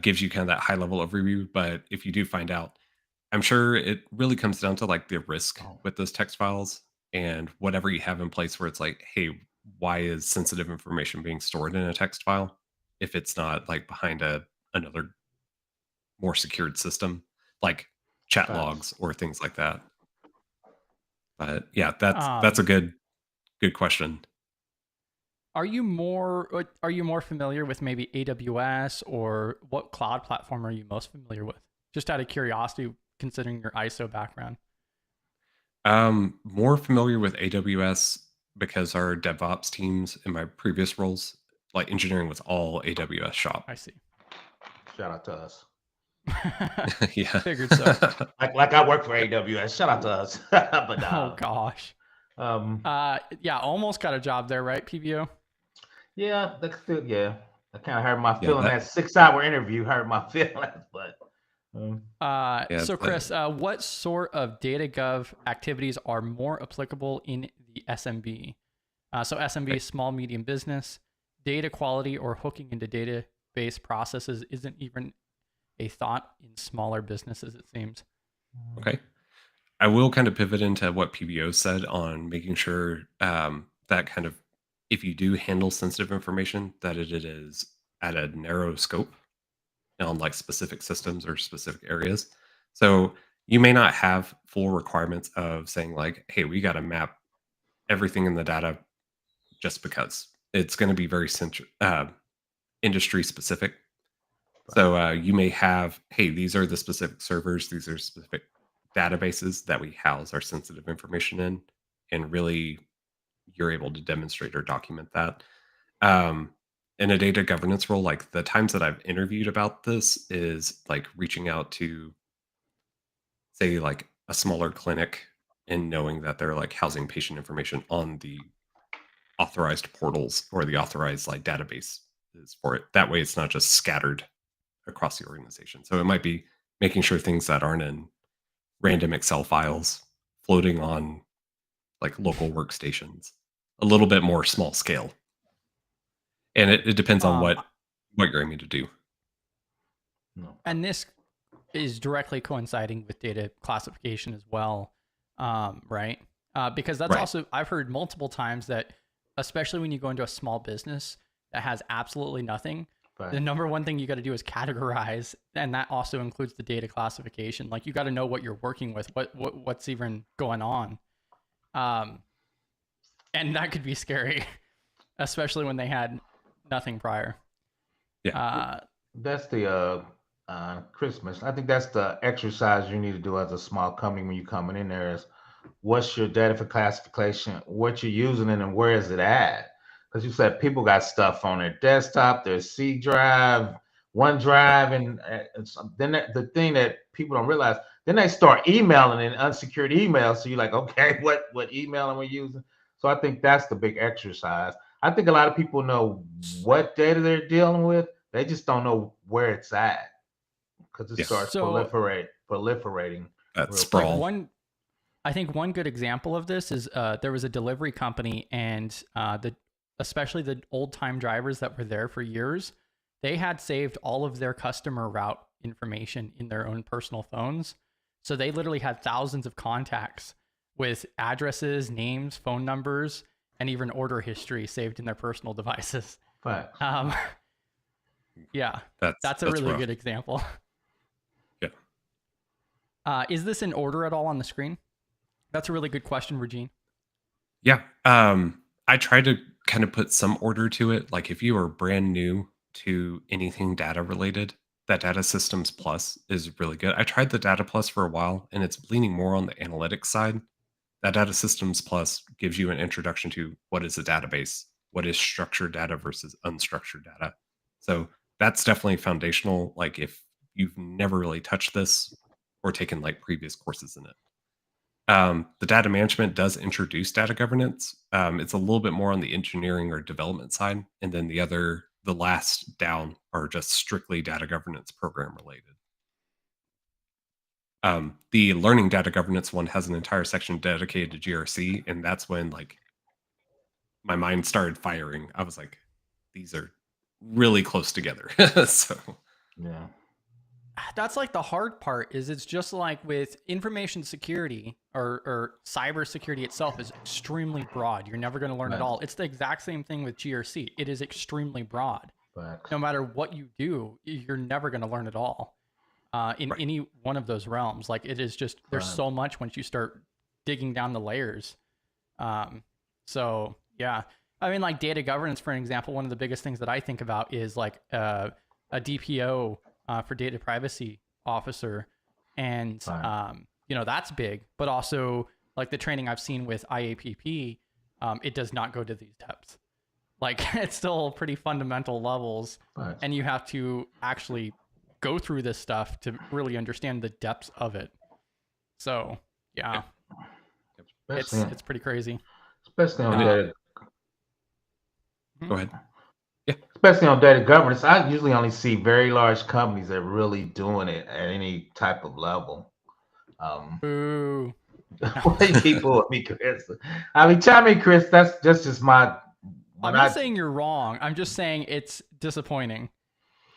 gives you kind of that high level overview. But if you do find out, I'm sure it really comes down to like the risk with those text files and whatever you have in place where it's like, hey, why is sensitive information being stored in a text file if it's not like behind another more secured system, like chat Facts. logs or things like that. But yeah, that's a Um, good question. are you more familiar with maybe AWS, or what cloud platform are you most familiar with? Just out of curiosity, considering your ISO background. More familiar with AWS because our DevOps teams in my previous roles, like engineering, was all AWS shop. I see. Shout out to us. Yeah. Figured so. Like I work for AWS. Shout out to us. But Oh gosh. um, Yeah, almost got a job there, right, PBO? yeah, that's still yeah. I kind of hurt my Yeah, feeling. That 6-hour interview hurt my feelings, but um, yeah, So Chris, what sort of data gov activities are more applicable in the SMB? So SMB, small medium business, data quality or hooking into database processes isn't even a thought in smaller businesses, it seems. okay. I will kind of pivot into what PBO said on making sure that kind of, if you do handle sensitive information, that it is at a narrow scope on like specific systems or specific areas. So you may not have full requirements of saying like, hey, we got to map everything in the data just because it's going to be very industry specific. So you may have, hey, these are the specific servers, these are specific databases that we house our sensitive information in, and really you're able to demonstrate or document that. Um, in a data governance role, like the times that I've interviewed about this is like reaching out to, say, like a smaller clinic and knowing that they're like housing patient information on the authorized portals or the authorized like database is for it. That way it's not just scattered across the organization. So it might be making sure things that aren't in random Excel files floating on like local workstations, a little bit more small scale. And it depends on Um, what you're aiming to do. no. and this is directly coinciding with data classification as well, right? Because that's Right. also, I've heard multiple times that, especially when you go into a small business that has absolutely nothing, Right. the number one thing you got to do is categorize, and that also includes the data classification. Like you got to know what you're working with, what's even going on, and that could be scary, especially when they had nothing prior. Yeah. That's the Christmas. I think that's the exercise you need to do as a small company when you're coming in there is what's your data for classification, what you're using it, and where is it at? Because you said people got stuff on their desktop, their C drive, OneDrive, and then the thing that people don't realize, then they start emailing in unsecured emails. So you're like, okay, what email am I using? So I think that's the big exercise. I think a lot of people know what data they're dealing with. They just don't know where it's at because it Yeah. starts So, proliferating That real like sprawl. I think one good example of this is there was a delivery company, and especially the old time drivers that were there for years, they had saved all of their customer route information in their own personal phones. So they literally had thousands of contacts with addresses, names, phone numbers, and even order history saved in their personal devices. Facts. Yeah, That's that's a really rough. good example. Yeah. Is this in order at all on the screen? That's a really good question, Regine. Yeah. I try to kind of put some order to it. Like if you are brand new to anything data related, that Data Systems Plus is really good. I tried the Data Plus for a while and it's leaning more on the analytics side. That Data Systems Plus gives you an introduction to what is a database, what is structured data versus unstructured data. So that's definitely foundational. Like if you've never really touched this or taken like previous courses in it. The data management does introduce data governance. It's a little bit more on the engineering or development side, and then the last down are just strictly data governance program related. The learning data governance one has an entire section dedicated to GRC, and that's when like my mind started firing. I was like, these are really close together. So Yeah. That's like the hard part is it's just like with information security or cyber security itself is extremely broad. You're never going to learn it Right. all. It's the exact same thing with GRC. It is extremely broad. Facts. No matter what you do, you're never going to learn it all. in any one of those realms. Like it is just, there's so much once you start digging down the layers. So yeah, I mean, like data governance, for an example, one of the biggest things that I think about is like a DPO for data privacy officer. And, you know, that's big, but also like the training I've seen with IAPP, it does not go to these depths. Like it's still pretty fundamental levels, and you have to actually go through this stuff to really understand the depths of it. So yeah, it's pretty crazy. Especially on data. Go ahead. Yeah. Especially on data governance, I usually only see very large companies that are really doing it at any type of level. Boo. People with me, Chris. I mean, chime in, Chris. That's just my. I'm not saying you're wrong. I'm just saying it's disappointing.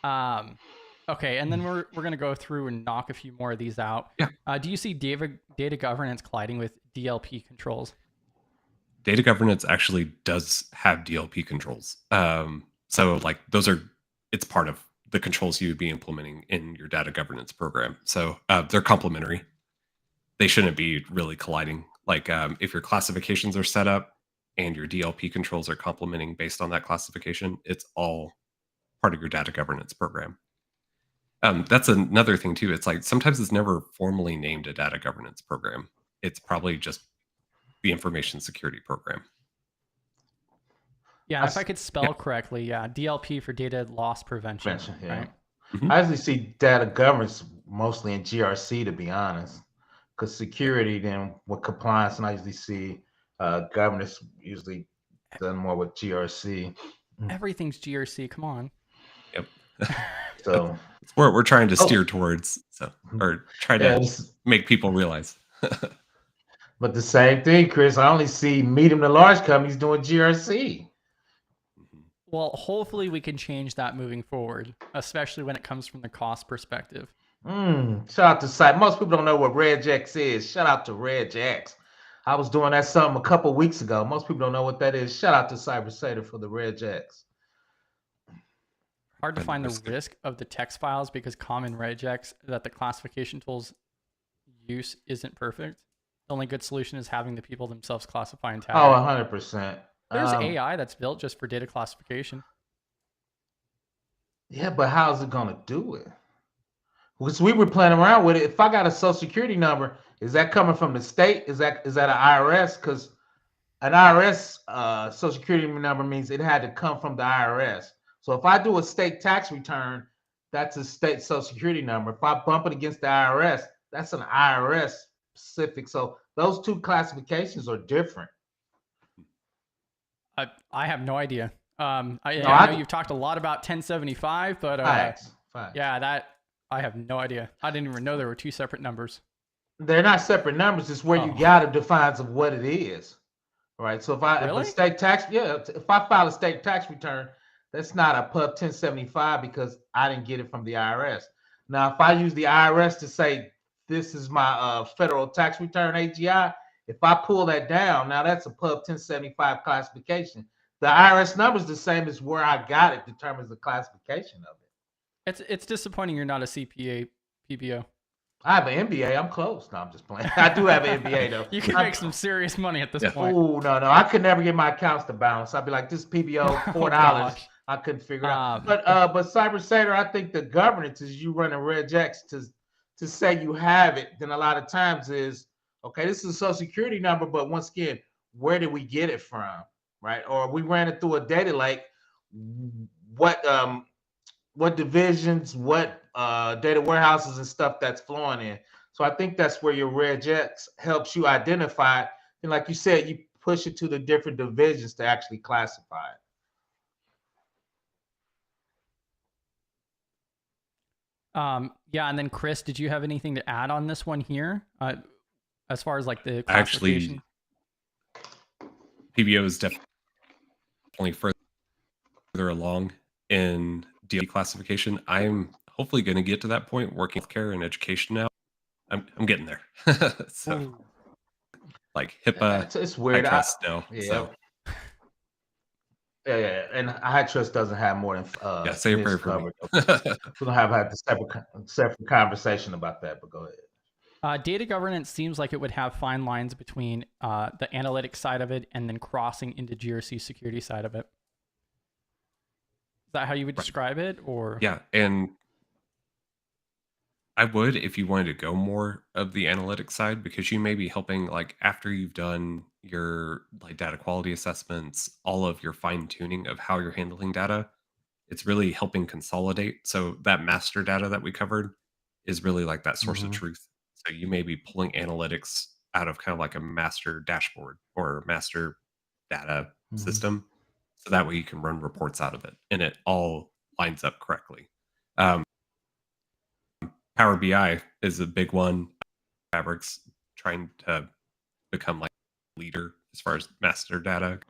Okay, and then we're gonna go through and knock a few more of these out. Yeah. Do you see data governance colliding with DLP controls? Data governance actually does have DLP controls. So like those are, it's part of the controls you would be implementing in your data governance program. So they're complementary. They shouldn't be really colliding. Like if your classifications are set up and your DLP controls are complementing based on that classification, it's all part of your data governance program. That's another thing too. It's like sometimes it's never formally named a data governance program. It's probably just the information security program. Yeah, if I could spell correctly, DLP for data loss prevention. Right? Mm-hmm. I usually see data governance mostly in GRC, to be honest, because security, then with compliance, and I usually see governance usually done more with GRC. Everything's GRC. Come on. Yep. So it's where we're trying to steer towards, or try to make people realize. But the same thing, Chris. I only see medium to large companies doing GRC. Well, hopefully we can change that moving forward, especially when it comes from the cost perspective. Shout out to site. Most people don't know what Regex is. Shout out to Regex. I was doing that something a couple weeks ago. Most people don't know what that is. Shout out to CyberSater for the Regex. Hard to find the risk of the text files because common regex that the classification tools use isn't perfect. The only good solution is having the people themselves classify and tag. Oh, 100%. There's AI that's built just for data classification. Yeah, but how's it going to do it? Because we were playing around with it. If I got a social security number, is that coming from the state? Is that an IRS? Because an IRS social security number means it had to come from the IRS. So if I do a state tax return, that's a state social security number. If I bump it against the IRS, that's an IRS specific. So those two classifications are different. I have no idea. I know you've talked a lot about 1075, but facts. Yeah, that I have no idea. I didn't even know there were two separate numbers. They're not separate numbers. It's where you got to define of what it is, right? So if a state tax, if I file a state tax return, that's not a pub 1075 because I didn't get it from the IRS. Now, if I use the IRS to say this is my federal tax return AGI, if I pull that down, now that's a pub 1075 classification. The IRS number is the same as where I got it determines the classification of it. It's disappointing you're not a CPA PBO. I have an MBA. I'm close. No, I'm just playing. I do have an MBA though. You can make some serious money at this point. Oh no, I could never get my accounts to balance. I'd be like, this PBO $4. I couldn't figure it out. But CyberSater, I think the governance is you running Regex to say you have it. Then a lot of times is okay. This is a social security number, but once again, where did we get it from, right? Or we ran it through a data lake. What divisions, what data warehouses and stuff that's flowing in. So I think that's where your Regex helps you identify it. And like you said, you push it to the different divisions to actually classify it. Yeah, and then Chris, did you have anything to add on this one here? As far as like the classification? Actually, PBO is definitely further along in DLP classification. I'm hopefully going to get to that point working with care and education now. I'm getting there. So like HIPAA, it's weird. I trust now. Yeah. So. Yeah. And high trust doesn't have more than say a niche prayer for me. coverage. We're gonna have a separate conversation about that. But go ahead. Data governance seems like it would have fine lines between the analytics side of it and then crossing into GRC security side of it. Is that how you would describe it, or? Yeah, and I would if you wanted to go more of the analytics side, because you may be helping, like, after you've done your like data quality assessments, all of your fine tuning of how you're handling data. It's really helping consolidate. So that master data that we covered is really like that source of Mhm. truth. So you may be pulling analytics out of kind of like a master dashboard or master data Mhm. system. So that way you can run reports out of it and it all lines up correctly. Um, Power BI is a big one. Fabric's trying to become like a leader as far as master data.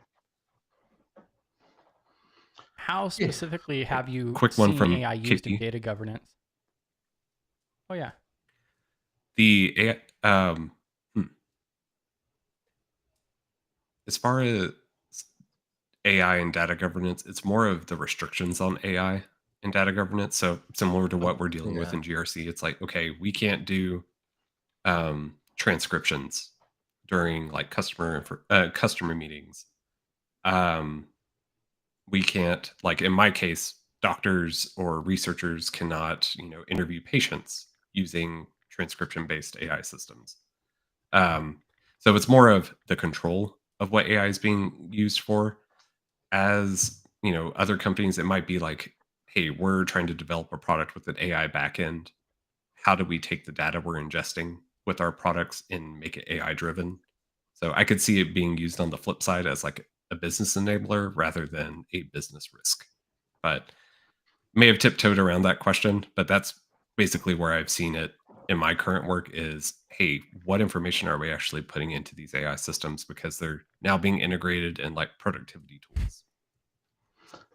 How Yeah. specifically have you Quick one seen from AI used in Kitty. data governance? Oh yeah. The as far as AI and data governance, it's more of the restrictions on AI and data governance. So similar to what we're dealing with Yeah. in GRC, it's like, okay, we can't do transcriptions during like customer meetings. We can't, like in my case, doctors or researchers cannot, interview patients using transcription based AI systems. So it's more of the control of what AI is being used for. As other companies, it might be like, hey, we're trying to develop a product with an AI backend. How do we take the data we're ingesting with our products and make it AI driven? So I could see it being used on the flip side as like a business enabler rather than a business risk. But may have tiptoed around that question, but that's basically where I've seen it in my current work is, hey, what information are we actually putting into these AI systems, because they're now being integrated in like productivity tools.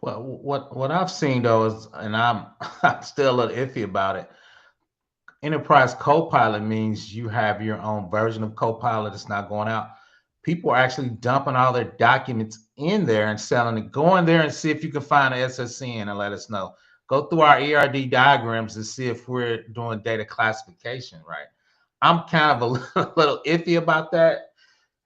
Well, what I've seen though is, and I'm I'm still a little iffy about it. Enterprise Copilot means you have your own version of Copilot. It's not going out. People are actually dumping all their documents in there and selling it. Go in there and see if you can find an SSN and let us know. Go through our ERD diagrams and see if we're doing data classification right. I'm kind of a little iffy about that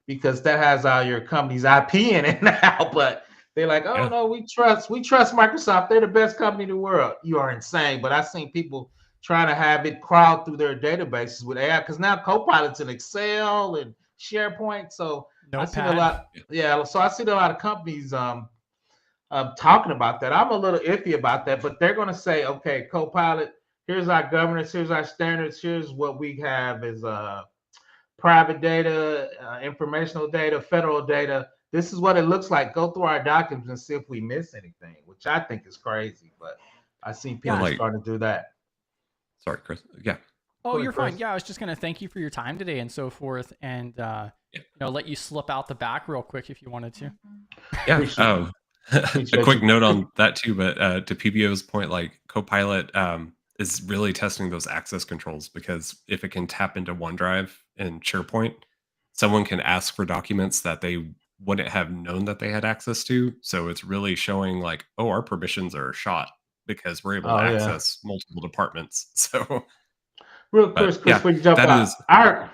because that has all your company's IP in it now. But they're like, oh Yeah. no, we trust Microsoft. They're the best company in the world. You are insane. But I've seen people trying to have it crawl through their databases with AI because now Copilot's in Excel and SharePoint. So I see a Notepad. lot. Yeah. So I see a lot of companies talking about that. I'm a little iffy about that, but they're going to say, okay, Copilot, here's our governance, here's our standards, here's what we have is private data, informational data, federal data. This is what it looks like. Go through our documents and see if we miss anything, which I think is crazy. But I see people Like, starting to do that. sorry, Chris. Yeah. Oh, Go ahead, you're fine. Chris. Yeah, I was just gonna thank you for your time today and so forth, and let you slip out the back real quick if you wanted to. Yeah. Appreciate A appreciate quick you. note on that too, but to PBO's point, like Copilot is really testing those access controls, because if it can tap into OneDrive and SharePoint, someone can ask for documents that they wouldn't have known that they had access to. So it's really showing like, oh, our permissions are shot because we're able to Oh yeah. access multiple departments. So, Real but Chris, yeah, before you jump that out. is. All right.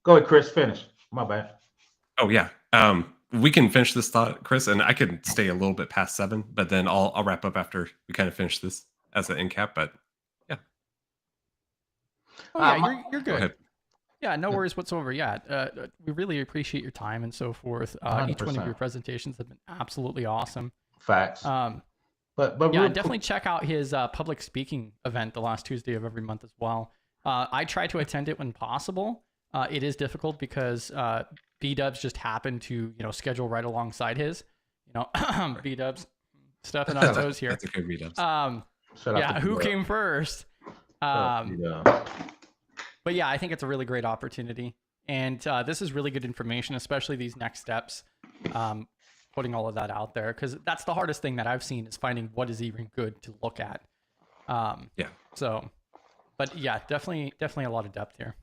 Go ahead, Chris. Finish. My bad. Oh yeah. We can finish this thought, Chris, and I could stay a little bit past 7, but then I'll wrap up after we kind of finish this as an end cap. But yeah, Oh yeah, My, you're go good. ahead. Yeah, no worries whatsoever. Yeah, we really appreciate your time and so forth. Each one of your 100% presentations have been absolutely awesome. facts. Um, But yeah, real and definitely quick, check out his public speaking event the last Tuesday of every month as well. I try to attend it when possible. It is difficult because B-Dubs just happened to schedule right alongside his. B-Dubs stepping on toes here. That's okay, meetups. shout out Yeah, to who B-Dub. came first? Shout out to B-Dub. But yeah, I think it's a really great opportunity. And this is really good information, especially these next steps, putting all of that out there. Because that's the hardest thing that I've seen is finding what is even good to look at. Yeah. So, but yeah, definitely a lot of depth here.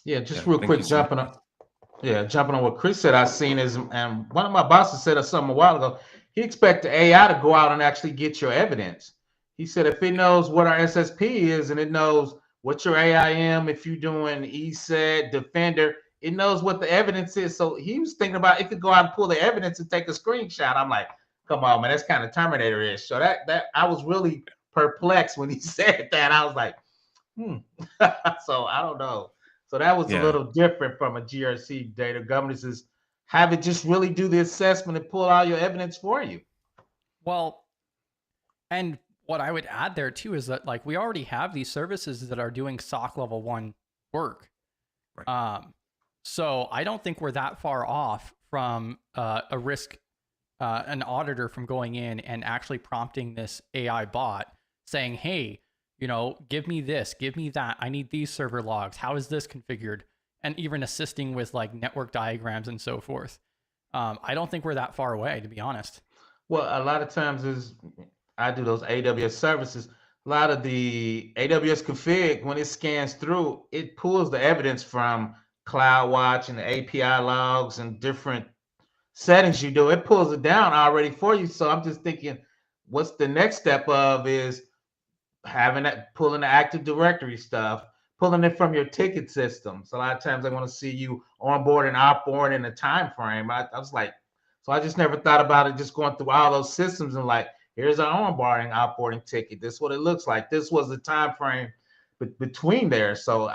Yeah, just Yeah, real thank quick, you so much. jumping on what Chris said. I seen is, and one of my bosses said something a while ago. he expect the AI to go out and actually get your evidence. He said if it knows what our SSP is and it knows what your AIM, if you're doing ESET, Defender, it knows what the evidence is. So he was thinking about it could go out and pull the evidence and take a screenshot. I'm like, come on, man, that's kind of Terminator-ish. So that I was really perplexed when he said that. I was like, so I don't know. So that was a little different from a GRC data governance, is have it just really do the assessment and pull all your evidence for you. Well, and what I would add there too is that like we already have these services that are doing SOC level 1 work. Right. So I don't think we're that far off from a risk, an auditor from going in and actually prompting this AI bot saying, hey, you know, give me this, give me that. I need these server logs. How is this configured? And even assisting with like network diagrams and so forth. I don't think we're that far away, to be honest. Well, a lot of times is I do those AWS services. A lot of the AWS config, when it scans through, it pulls the evidence from CloudWatch and the API logs and different settings you do. It pulls it down already for you. So I'm just thinking, what's the next step of is having that, pulling the Active Directory stuff, pulling it from your ticket systems. A lot of times they want to see you onboard and offboard in a time frame. I was like, so I just never thought about it, just going through all those systems and like, here's our onboarding, offboarding ticket. This is what it looks like. This was the time frame between there. So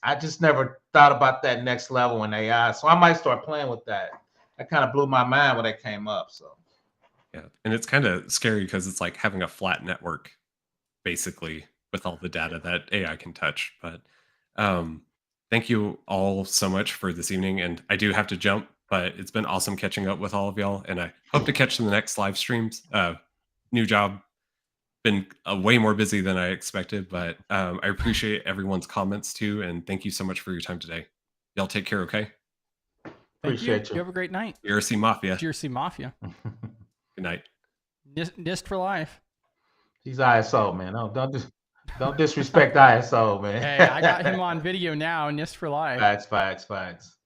I just never thought about that next level in AI. So I might start playing with that. That kind of blew my mind when that came up. So yeah, and it's kind of scary because it's like having a flat network, basically, with all the data that AI can touch. But thank you all so much for this evening. And I do have to jump, but it's been awesome catching up with all of y'all. And I hope to catch the next live streams. New job, been way more busy than I expected, but I appreciate everyone's comments too. And thank you so much for your time today. Y'all take care, okay? Appreciate you. You have a great night. GRC Mafia. GRC Mafia. Good night. NIST for life. He's ISO, man. Don't disrespect ISO, man. Hey, I got him on video now. NIST for life. Facts.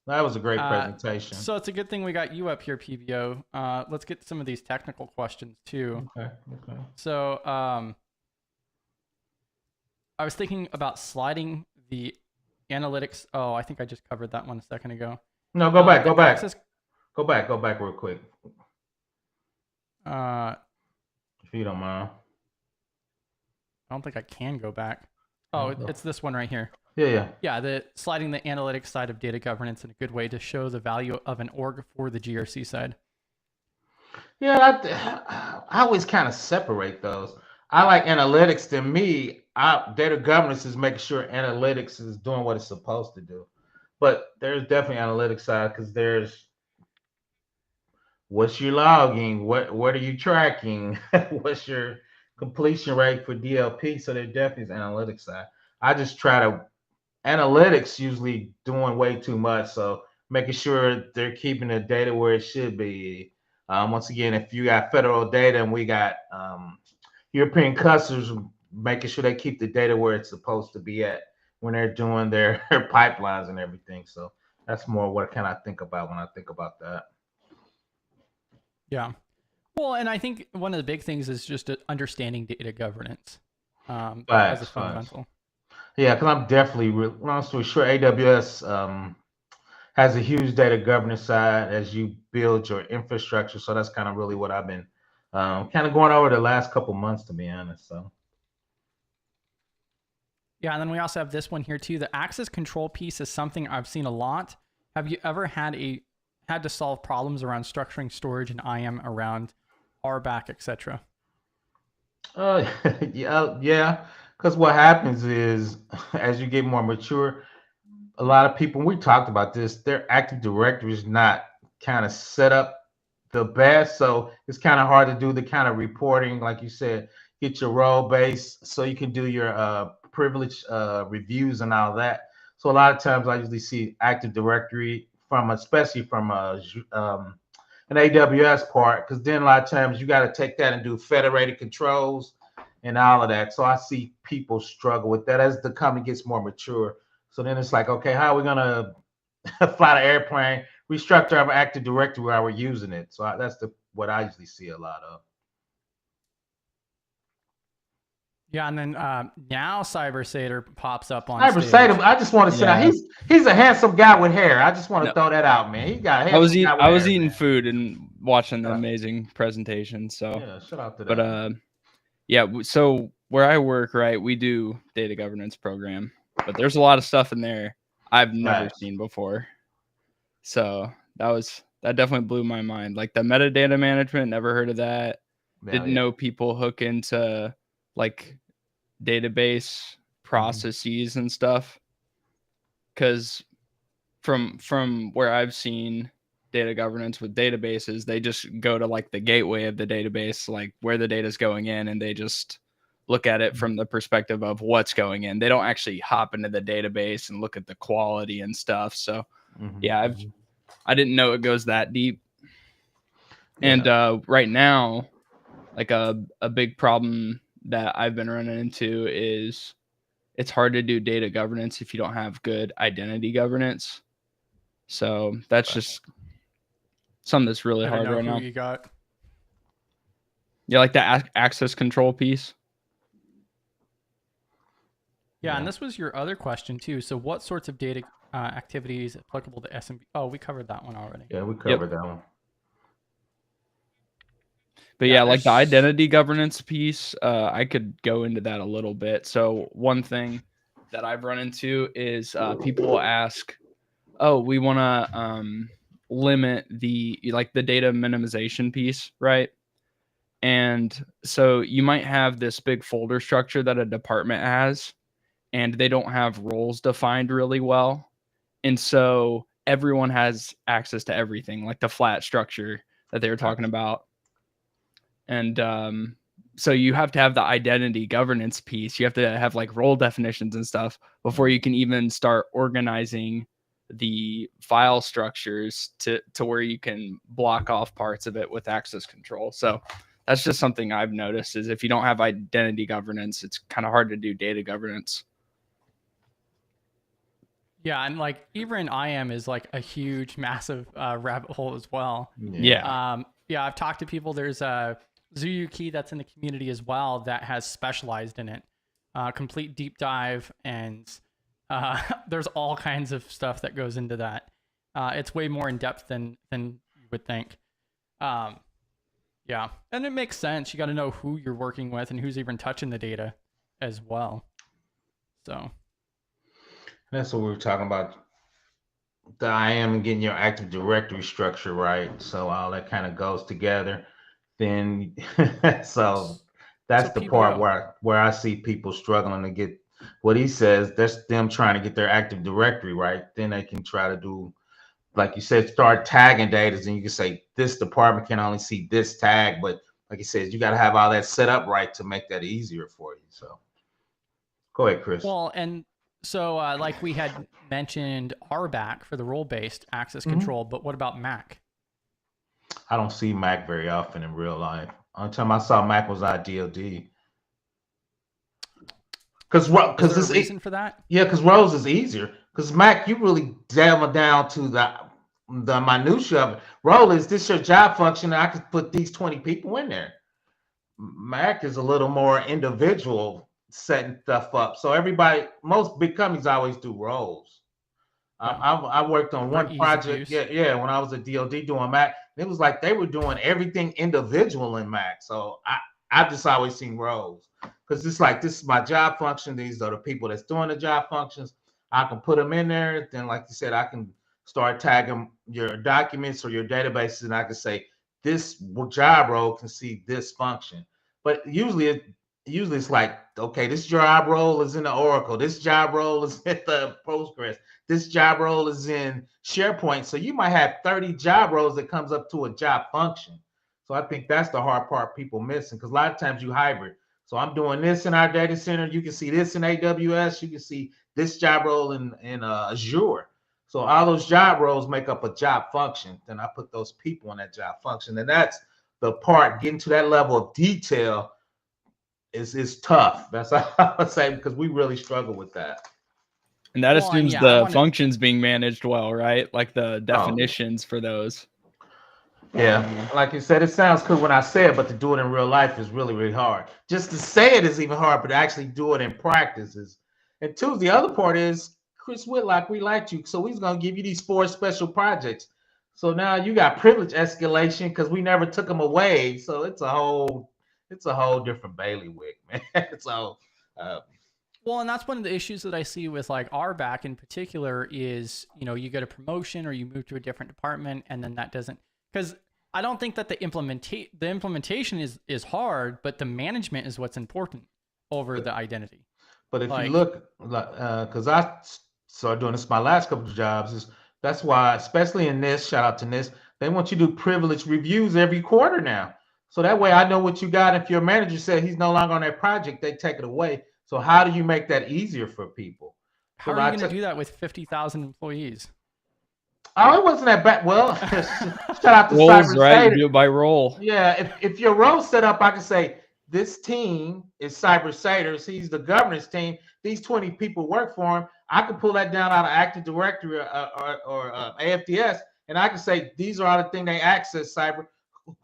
That was a great presentation. So it's a good thing we got you up here, PBO. Let's get some of these technical questions too. Okay. So I was thinking about sliding the analytics. Oh, I think I just covered that one a second ago. No, go back. Go back real quick. If you don't mind. I don't think I can go back. Oh, it's this one right here. Yeah. The sliding the analytics side of data governance in a good way to show the value of an org for the GRC side. Yeah, I always kind of separate those. I like analytics. To me, data governance is making sure analytics is doing what it's supposed to do. But there's definitely analytics side, because there's what's your logging, what are you tracking, what's your completion rate for DLP. So there definitely is analytics side. I just try to analytics usually doing way too much, so making sure they're keeping the data where it should be. Once again, if you got federal data and we got European customers, making sure they keep the data where it's supposed to be at when they're doing their pipelines and everything. So that's more what kind of think about when I think about that. Yeah. Well, and I think one of the big things is just understanding data governance as a fundamental. Yeah, because I'm definitely, long story short, AWS has a huge data governance side as you build your infrastructure. So that's kind of really what I've been kind of going over the last couple months, to be honest. So. Yeah, and then we also have this one here too. The access control piece is something I've seen a lot. Have you ever had to solve problems around structuring storage and IAM around RBAC, etc.? Yeah. Because what happens is, as you get more mature, a lot of people, we talked about this, their Active Directory is not kind of set up the best. So it's kind of hard to do the kind of reporting, like you said, get your role base so you can do your privilege reviews and all that. So a lot of times I usually see Active Directory especially from an AWS part, because then a lot of times you got to take that and do federated controls and all of that. So I see people struggle with that as the company gets more mature. So then it's like, okay, how are we going to fly the airplane, restructure our Active Directory while we're using it? So that's the what I usually see a lot of. Yeah, and then now Cyber Satyr pops up on Cyber stage. Satyr, I just want to sit down. He's a handsome guy with hair. I just want to throw that out, man. He got a handsome guy with hair. I was eating man. food and watching the amazing presentation. So yeah, shout out to that. But yeah, so where I work, right, we do data governance program, but there's a lot of stuff in there I've never seen before. So that definitely blew my mind. Like the metadata management, never heard of that. Didn't know people hook into like database processes and stuff. Because from where I've seen data governance with databases, they just go to like the gateway of the database, like where the data is going in, and they just look at it from the perspective of what's going in. They don't actually hop into the database and look at the quality and stuff. So yeah, I didn't know it goes that deep. And right now, like a big problem that I've been running into is it's hard to do data governance if you don't have good identity governance. So that's just something that's really hard right now. You got. Yeah, like the access control piece. Yeah, and this was your other question too. So what sorts of data activities applicable to SMB? Oh, we covered that one already. Yeah, we covered that one. But yeah, like the identity governance piece, I could go into that a little bit. So one thing that I've run into is people will ask, oh, we want to limit the data minimization piece, right? And so you might have this big folder structure that a department has, and they don't have roles defined really well. And so everyone has access to everything, like the flat structure that they were talking about. And so you have to have the identity governance piece. You have to have like role definitions and stuff before you can even start organizing the file structures to where you can block off parts of it with access control. So that's just something I've noticed is if you don't have identity governance, it's kind of hard to do data governance. Yeah, and like even IAM is like a huge, massive rabbit hole as well. Yeah. Yeah, I've talked to people. There's a Zuyuki that's in the community as well that has specialized in it. Complete deep dive, and there's all kinds of stuff that goes into that. It's way more in depth than you would think. Yeah, and it makes sense. You got to know who you're working with and who's even touching the data as well. So that's what we were talking about. The IAM and getting your Active Directory structure right. So all that kind of goes together. Then so that's the part where I see people struggling to get what he says. That's them trying to get their Active Directory right. Then they can try to do, like you said, start tagging data, and you can say this department can only see this tag. But like you said, you got to have all that set up right to make that easier for you. So go ahead, Chris. Well, and so like we had mentioned RBAC for the role-based access control, but what about MAC? I don't see Mac very often in real life. Only time I saw Mac was at DOD. Because is there a reason for that? Yeah, because roles is easier. Because Mac, you really delve down to the minutia of it. Role is this your job function? I could put these 20 people in there. Mac is a little more individual, setting stuff up. So most big companies always do roles. I worked on one project. Yeah, when I was at DOD doing Mac, it was like they were doing everything individual in Mac. So I've just always seen roles because it's like this is my job function. These are the people that's doing the job functions. I can put them in there. Then, like you said, I can start tagging your documents or your databases, and I can say this job role can see this function. But usually it's like, okay, this job role is in the Oracle. This job role is in the Postgres. This job role is in SharePoint. So you might have 30 job roles that comes up to a job function. So I think that's the hard part people missing because a lot of times you hybrid. So I'm doing this in our data center. You can see this in AWS. You can see this job role in Azure. So all those job roles make up a job function. Then I put those people in that job function. And that's the part, getting to that level of detail is tough. That's all I would say, because we really struggle with that. And that assumes the functions being managed well, right? Like the definitions for those. Yeah, like you said, it sounds cool when I say it, but to do it in real life is really, really hard. Just to say it is even hard, but to actually do it in practice is. And two, the other part is Chris Whitlock, we liked you, so he's gonna give you these 4 special projects. So now you got privilege escalation because we never took them away. So it's a whole different bailiwick, man. So, well, and that's one of the issues that I see with like RBAC in particular is, you get a promotion or you move to a different department and then that doesn't, because I don't think that the implementation is hard, but the management is what's important over the identity. But if you look, because I started doing this my last couple of jobs, that's why, especially in this, shout out to this, they want you to do privilege reviews every quarter now. So that way I know what you got. If your manager said he's no longer on that project, they take it away. So how do you make that easier for people? How are you going to do that with 50,000 employees? Oh, it wasn't that bad. Well, shout out to roles, Cyber right? Sater. You do it by role. Yeah, if your role set up, I can say this team is Cyber Saters. He's the governance team. These 20 people work for him. I can pull that down out of Active Directory or AFDS, and I can say these are all the things they access cyber.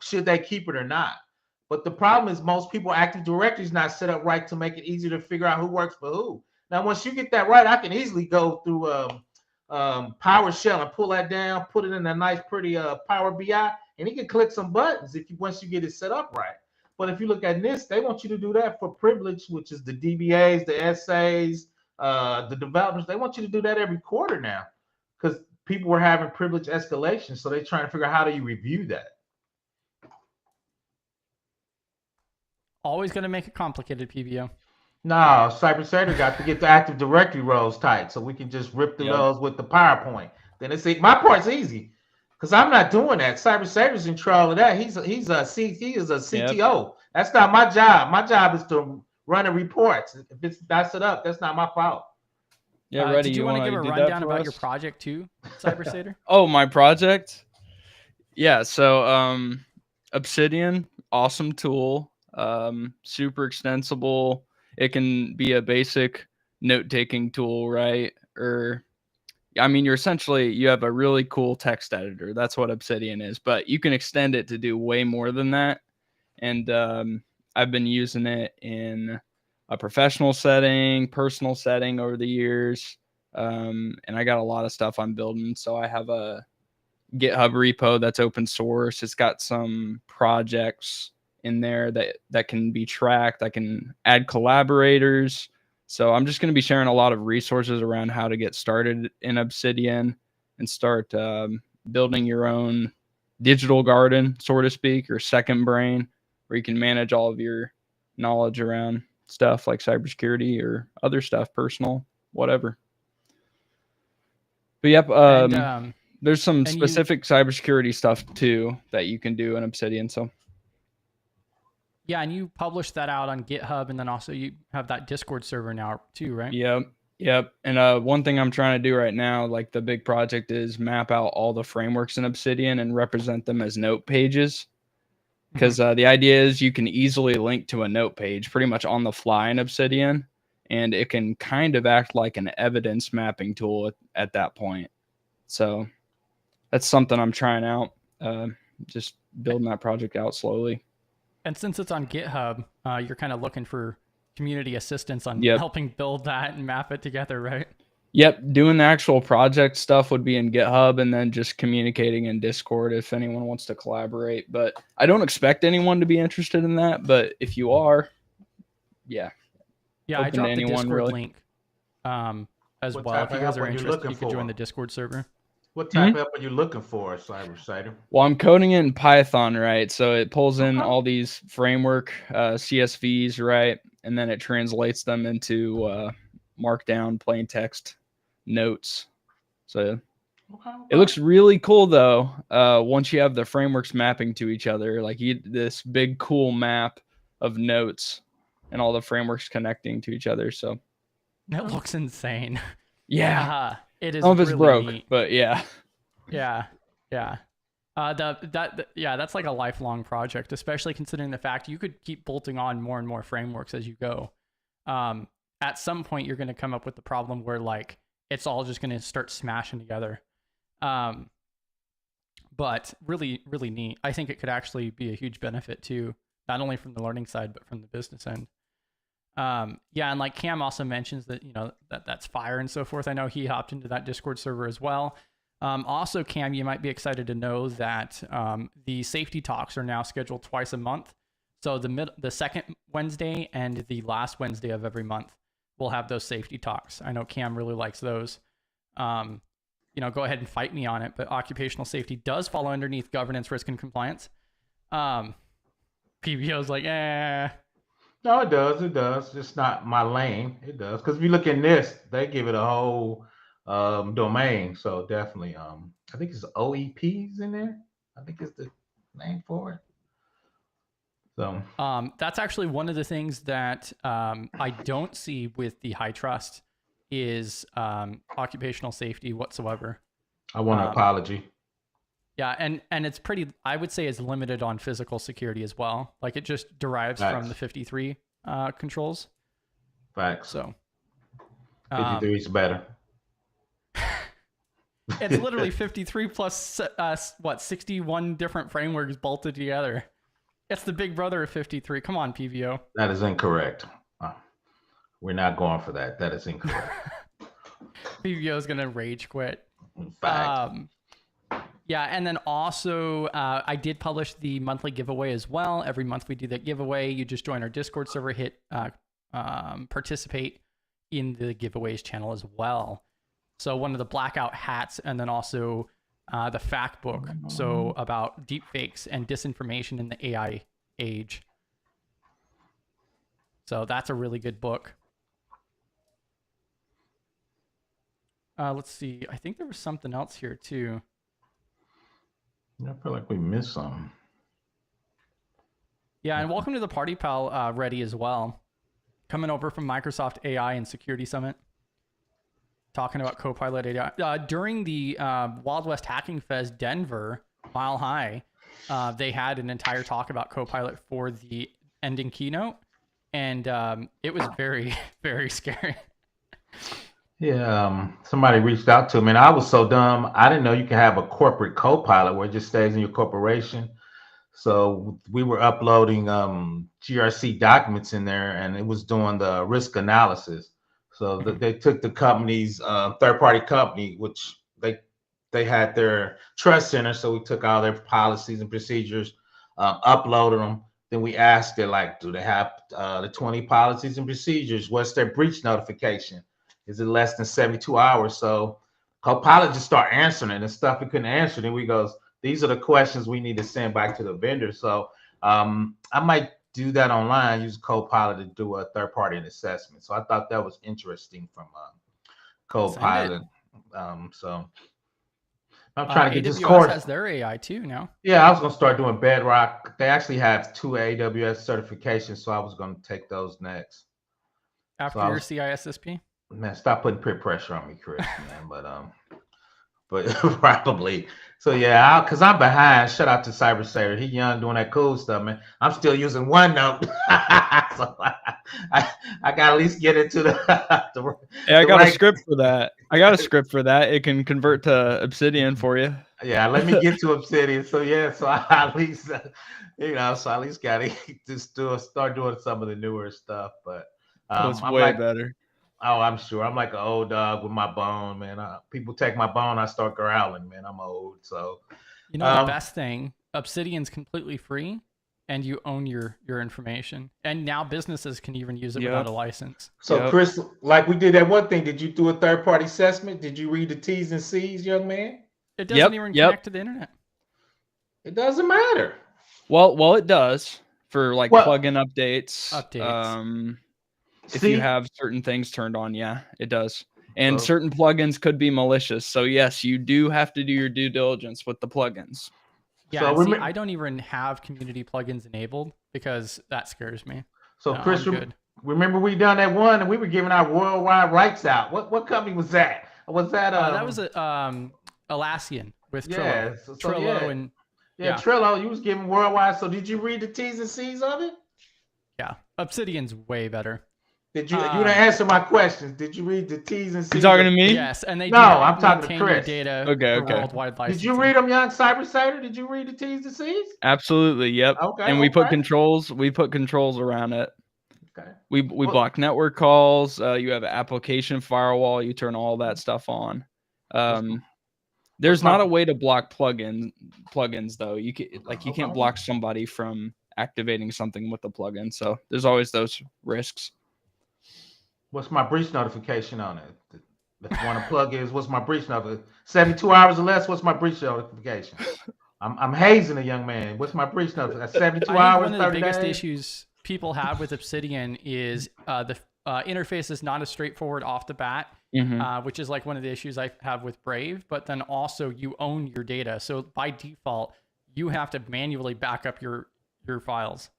Should they keep it or not? But the problem is most people Active Directory is not set up right to make it easier to figure out who works for who. Now, once you get that right, I can easily go through PowerShell and pull that down, put it in a nice, pretty Power BI, and he can click some buttons once you get it set up right. But if you look at this, they want you to do that for privilege, which is the DBAs, the SAs, the developers. They want you to do that every quarter now because people were having privilege escalation. So they're trying to figure out how do you review that. Always going to make it complicated, PBO. No, CyberSater got to get the Active Directory roles tight so we can just rip through those with the PowerPoint. Then it's my part's easy because I'm not doing that. CyberSater's in control of that. He is a CTO. Yep. That's not my job. My job is to run the reports. If it's that's it up, that's not my fault. Yeah, ready. Did you want to give a rundown about your project too, CyberSater? Oh, my project? Yeah, so Obsidian, awesome tool, super extensible. It can be a basic note-taking tool, right? Or, I mean, you have a really cool text editor. That's what Obsidian is, but you can extend it to do way more than that. And I've been using it in a professional setting, personal setting over the years. And I got a lot of stuff I'm building. So I have a GitHub repo that's open source. It's got some projects in there that can be tracked. I can add collaborators. So I'm just going to be sharing a lot of resources around how to get started in Obsidian and start building your own digital garden, so to speak, or second brain, where you can manage all of your knowledge around stuff like cybersecurity or other stuff, personal, whatever. But yep, there's some specific cybersecurity stuff too that you can do in Obsidian. So yeah, and you publish that out on GitHub, and then also you have that Discord server now too, right? Yep. And one thing I'm trying to do right now, like the big project, is map out all the frameworks in Obsidian and represent them as note pages. Because the idea is you can easily link to a note page pretty much on the fly in Obsidian, and it can kind of act like an evidence mapping tool at that point. So that's something I'm trying out, just building that project out slowly. And since it's on GitHub, you're kind of looking for community assistance on helping build that and map it together, right? Yep. Doing the actual project stuff would be in GitHub, and then just communicating in Discord if anyone wants to collaborate. But I don't expect anyone to be interested in that. But if you are, yeah. Yeah, I dropped the Discord link as well. If you guys are interested, you can join the Discord server. What type of help are you looking for, CyberSater? Well, I'm coding it in Python, right? So it pulls in all these framework CSVs, right? And then it translates them into Markdown, plain text notes. So it looks really cool, though, once you have the frameworks mapping to each other. Like this big, cool map of notes and all the frameworks connecting to each other. So it looks insane. Yeah. It is. Some of it's really broke, neat. but yeah. Yeah. That's like a lifelong project, especially considering the fact you could keep bolting on more and more frameworks as you go. At some point, you're going to come up with the problem where like it's all just going to start smashing together. but really, really neat. I think it could actually be a huge benefit too, not only from the learning side, but from the business end. Yeah, and like Cam also mentions that, you know, that's fire and so forth. I know he hopped into that Discord server as well. Also, Cam, you might be excited to know that the safety talks are now scheduled twice a month. So the second Wednesday and the last Wednesday of every month, we'll have those safety talks. I know Cam really likes those. You know, go ahead and fight me on it, but occupational safety does fall underneath governance, risk, and compliance. PBO's like, eh. No, it does. It does. It's not my lane. It does. Because if you look in this, they give it a whole domain. So definitely, I think it's OEPs in there. I think it's the name for it. So that's actually one of the things that I don't see with the high trust is occupational safety whatsoever. I want an apology. Yeah, and it's pretty, I would say it's limited on physical security as well. Like it just derives from the 53 controls. Facts. So 53 is better. It's literally 53 plus 61 different frameworks bolted together. It's the big brother of 53. Come on, PVO. That is incorrect. We're not going for that. That is incorrect. PVO is gonna rage quit. Fact. Yeah, and then also I did publish the monthly giveaway as well. Every month we do that giveaway. You just join our Discord server, hit participate in the giveaways channel as well. So one of the blackout hats, and then also the fact book. So about deep fakes and disinformation in the AI age. So that's a really good book. Let's see. I think there was something else here too. I feel like we missed something. Yeah, and welcome to the Party Pal, Reddy, as well. Coming over from Microsoft AI and Security Summit. Talking about Copilot AI. During the Wild West Hacking Fest Denver, Mile High, they had an entire talk about Copilot for the ending keynote. And it was very, very scary. Yeah, somebody reached out to me, and I was so dumb. I didn't know you can have a corporate co-pilot where it just stays in your corporation. So we were uploading GRC documents in there, and it was doing the risk analysis. So they took the company's third-party company, which they had their trust center. So we took all their policies and procedures, uploaded them. Then we asked it, like, do they have the 20 policies and procedures? What's their breach notification? Is it less than 72 hours? So Copilot just start answering it and stuff we couldn't answer. Then we goes, these are the questions we need to send back to the vendor. So I might do that online, use Copilot to do a third-party assessment. So I thought that was interesting from Copilot. So I'm trying to get this course. Has their AI too now. Yeah, I was gonna start doing Bedrock. They actually have 2 AWS certifications, so I was gonna take those next. After your CISSP? Man, stop putting peer pressure on me, Chris, man. But probably. So yeah, because I'm behind. Shout out to CyberSaver. He young doing that cool stuff, man. I'm still using OneNote. So I got to at least get into the I got a script for that. It can convert to Obsidian for you. Yeah, let me get to Obsidian. So yeah, so I at least so at least got to just start doing some of the newer stuff. But it's way better. Oh, I'm sure. I'm like an old dog with my bone, man. People take my bone, I start growling, man. I'm old, so. You know the best thing? Obsidian's completely free, and you own your information. And now businesses can even use it without a license. So, Chris, like we did that one thing, did you do a third-party assessment? Did you read the T's and C's, young man? It doesn't even connect to the internet. It doesn't matter. Well, it does for like plugin updates. If you have certain things turned on, yeah, it does. And certain plugins could be malicious. So yes, you do have to do your due diligence with the plugins. Yeah, so I don't even have community plugins enabled because that scares me. So Chris, remember we done that one and we were giving our worldwide rights out. What company was that? Was that that was Atlassian with Trello. Trello Trello, you was giving worldwide. So did you read the T's and C's of it? Yeah, Obsidian's way better. Did you didn't answer my questions? Did you read the T's and C's? You talking to me? Yes, and they No, do not I'm talking to maintain your Chris. data Okay, for worldwide licensing. Did you read them, young cybersater? Did you read the T's and C's? Absolutely, yep. Okay, And we put okay. controls. We put controls around it. Okay. We block network calls. You have an application firewall. You turn all that stuff on. There's not a way to block plugins though. You can't block somebody from activating something with the plugin. So there's always those risks. What's my breach notification on it? If you want to plug is, what's my breach notification? 72 hours or less, what's my breach notification? I'm hazing a young man. What's my breach notification? 72 hours, one of the 30 biggest days? issues people have with Obsidian is the interface is not as straightforward off the bat, which is like one of the issues I have with Brave. But then also you own your data, so by default you have to manually back up your files.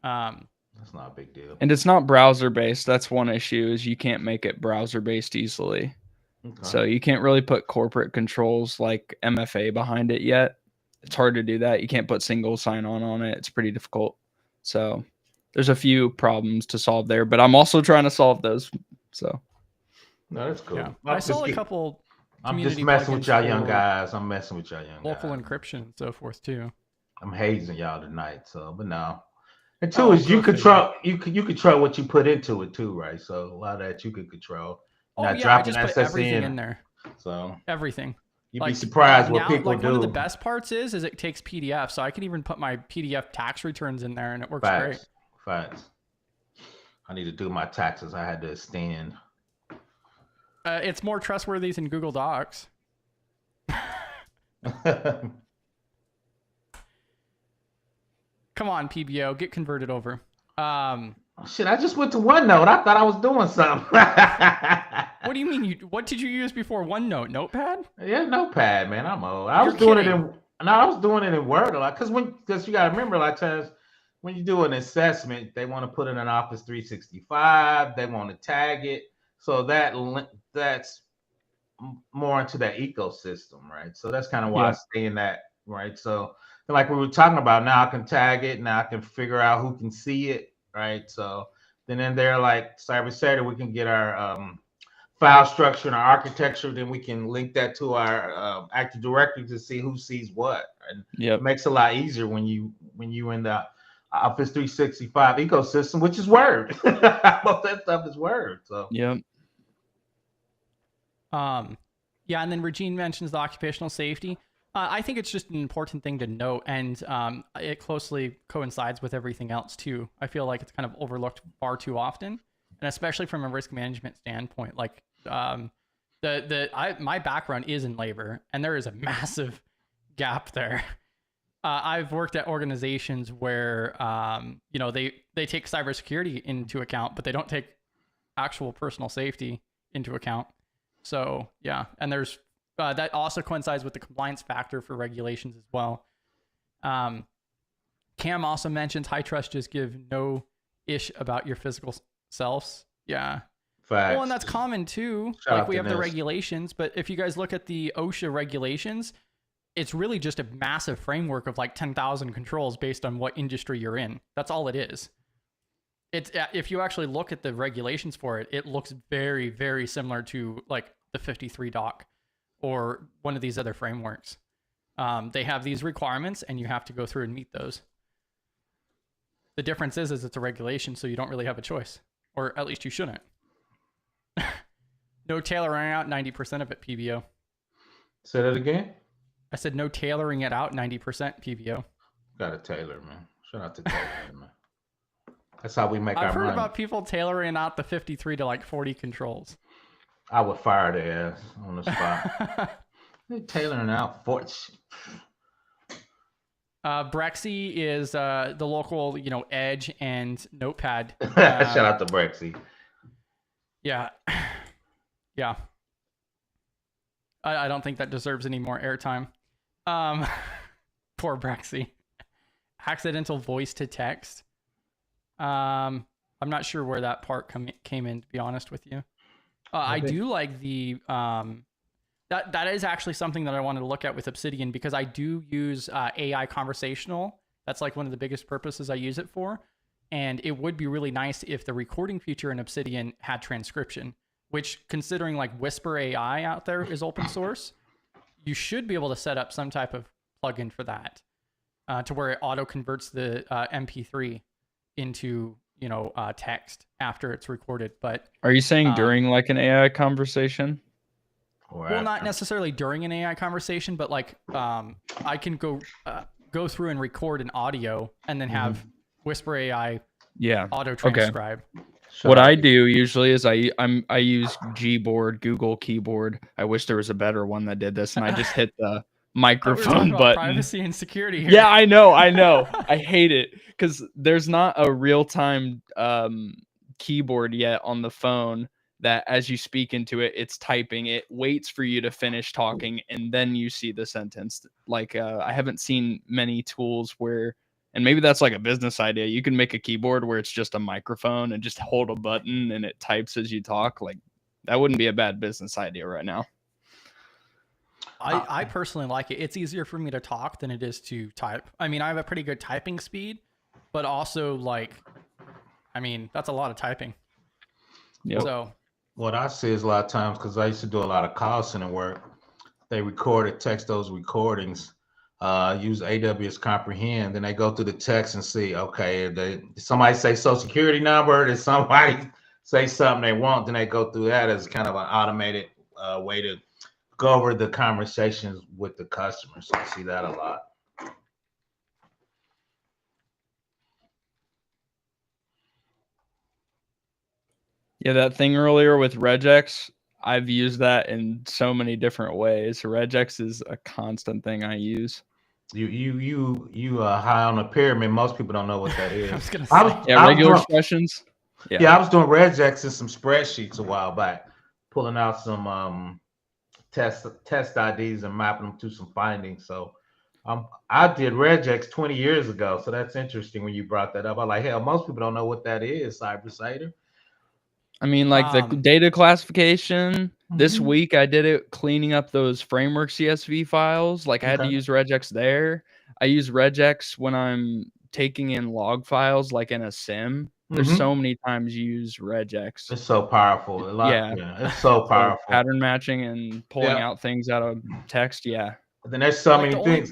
That's not a big deal. And it's not browser based. That's one issue, is you can't make it browser based easily. Okay. So you can't really put corporate controls like MFA behind it yet. It's hard to do that. You can't put single sign-on on it. It's pretty difficult. So there's a few problems to solve there, but I'm also trying to solve those. So no, that's cool. Yeah. I saw a couple. I'm just messing with y'all young guys. I'm messing with y'all young local guys. encryption and so forth too. I'm hazing y'all tonight. So, but no. And two is you control what you put into it too, right? So a lot of that you can control. Not dropping I just put everything in there. So everything. You'd be surprised what now, people do. One of the best parts is it takes PDF, so I can even put my PDF tax returns in there, and it works great. Facts. I need to do my taxes. I had to extend. It's more trustworthy than Google Docs. Come on, PBO, get converted over. Shit, I just went to OneNote. I thought I was doing something. What do you mean? What did you use before OneNote? Notepad? Yeah, Notepad, man. I'm old. I was doing it in Word a lot. Because you gotta remember, a lot of times when you do an assessment, they want to put it in Office 365. They want to tag it. So that's more into that ecosystem, right? So that's kind of why I stay in that, right? So like we were talking about, now I can tag it. Now I can figure out who can see it, right? So then in there, like cybersecurity, we can get our file structure and our architecture. Then we can link that to our Active Directory to see who sees what. And it makes it a lot easier when you in the Office 365 ecosystem, which is Word. Most of that stuff is Word. So yeah, and then Regine mentions the occupational safety. I think it's just an important thing to note, and it closely coincides with everything else too. I feel like it's kind of overlooked far too often, and especially from a risk management standpoint. Like my background is in labor, and there is a massive gap there. I've worked at organizations where they take cybersecurity into account, but they don't take actual personal safety into account. So yeah, and there's that also coincides with the compliance factor for regulations as well. Cam also mentions high trust just give no ish about your physical selves. Yeah. Facts. Well, and that's common too. Like we have the regulations, but if you guys look at the OSHA regulations, it's really just a massive framework of like 10,000 controls based on what industry you're in. That's all it is. It's if you actually look at the regulations for it, it looks very, very similar to like the 53 doc or one of these other frameworks. They have these requirements and you have to go through and meet those. The difference is it's a regulation, so you don't really have a choice, or at least you shouldn't. No tailoring out 90% of it, PBO. Say that again? I said no tailoring it out 90% PBO. Got to tailor, man. Shout out to Taylor, man. That's how we make our money. I've heard about people tailoring out the 53 to like 40 controls. I would fire their ass on the spot. They're tailoring out 40. Brexy is the local, Edge and Notepad. Shout out to Brexy. Yeah. Yeah. I don't think that deserves any more airtime. Poor Brexy. Accidental voice to text. I'm not sure where that part came in, to be honest with you. I do like the that is actually something that I wanted to look at with Obsidian, because I do use AI conversational. That's like one of the biggest purposes I use it for. And it would be really nice if the recording feature in Obsidian had transcription, which, considering like Whisper AI out there is open source, you should be able to set up some type of plugin for that, to where it auto converts the MP3 into, you know, text after it's recorded. But Are you saying during like an AI conversation? Well, not necessarily during an AI conversation, but like I can go through and record an audio and then have Whisper AI auto transcribe. Okay. What I do usually is I use Gboard, Google Keyboard. I wish there was a better one that did this, and I just hit the microphone button. Privacy and security here. Yeah, I know. I hate it because there's not a real-time keyboard yet on the phone that as you speak into it, it's typing. It waits for you to finish talking, and then you see the sentence. Like I haven't seen many tools where, and maybe that's like a business idea, you can make a keyboard where it's just a microphone and just hold a button and it types as you talk. Like that wouldn't be a bad business idea right now. I personally like it. It's easier for me to talk than it is to type. I mean, I have a pretty good typing speed, but also like, I mean, that's a lot of typing. Yep. So what I see is a lot of times, because I used to do a lot of call center work, they text those recordings, use AWS Comprehend, then they go through the text and see, okay, did somebody say social security number, did somebody say something they want, then they go through that as kind of an automated way to go over the conversations with the customer. So I see that a lot. Yeah, that thing earlier with Regex, I've used that in so many different ways. Regex is a constant thing I use. You high on the pyramid. Most people don't know what that is. I was gonna say. Regular expressions. Yeah, I was doing Regex in some spreadsheets a while back, pulling out some test IDs and mapping them to some findings. So I did Regex 20 years ago. So that's interesting when you brought that up. I'm like, hell, most people don't know what that is, CyberSater. I mean, like the data classification. This week I did it cleaning up those framework CSV files. Like I had to use Regex there. I use Regex when I'm taking in log files, like in a sim. There's so many times you use Regex. It's so powerful. It's so powerful. So pattern matching and pulling out things out of text. Yeah. But then there's so many things.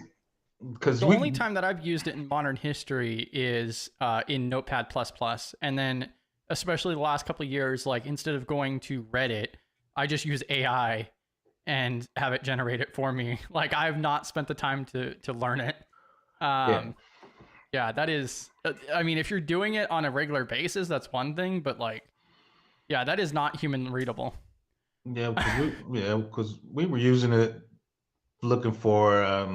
Because the only time that I've used it in modern history is in Notepad++, and then especially the last couple of years, like instead of going to Reddit, I just use AI and have it generate it for me. Like I have not spent the time to learn it. Yeah, that is, I mean, if you're doing it on a regular basis, that's one thing, but like, yeah, that is not human readable. Yeah, because we were using it looking for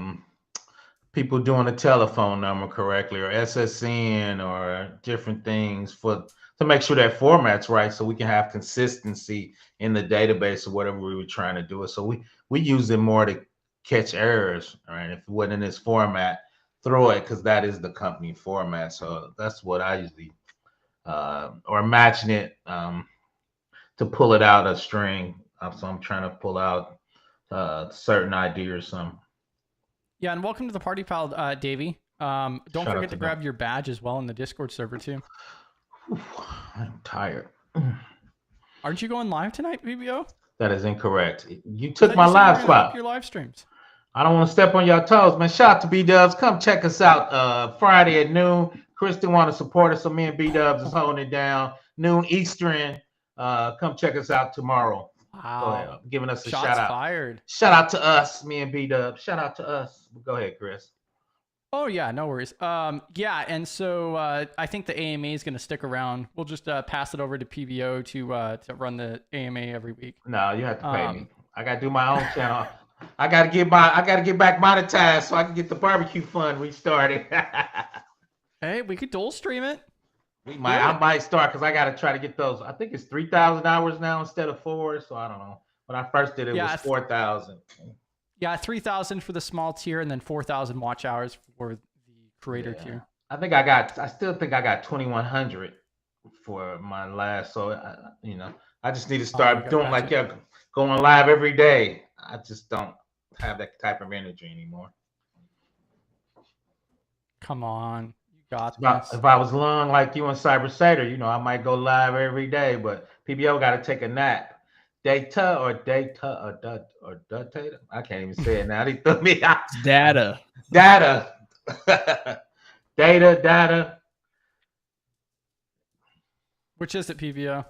people doing a telephone number correctly or SSN or different things to make sure that format's right, so we can have consistency in the database or whatever we were trying to do. So we use it more to catch errors, right? If it wasn't in this format, throw it, because that is the company format. So that's what I usually or matching it to pull it out a string. So I'm trying to pull out a certain ID or something. Yeah, and welcome to the party, pal, Davey. Don't forget to grab your badge as well in the Discord server too. I'm tired. Aren't you going live tonight, BBO? That is incorrect. You took my live spot. Your live streams. I don't want to step on your toes, man. Shout out to B-Dubs. Come check us out Friday at noon. Kristen want to support us, so me and B-Dubs is holding it down. Noon Eastern. Come check us out tomorrow. Wow. Giving us a Shots shout out. Fired. Shout out to us, me and B-Dubs. Shout out to us. Go ahead, Chris. Oh yeah, no worries. Yeah, and so I think the AMA is going to stick around. We'll just pass it over to PVO to run the AMA every week. No, you have to pay me. I got to do my own channel. I got to get back monetized so I can get the barbecue fund restarted. Hey, we could dual stream it. I might start, because I got to try to get those. I think it's 3,000 hours now instead of 4. So I don't know. When I first did it, it was 4,000. Yeah, 3,000 for the small tier, and then 4,000 watch hours for the creator tier. I still think I got 2,100 for my last. So I just need to start doing going live every day. I just don't have that type of energy anymore. Come on, Got If this. I was long like you and Cyber, I might go live every day, but PBO got to take a nap. Data or data? I can't even say it now. They threw me out. Data. Data. Data. Which is it, PBO?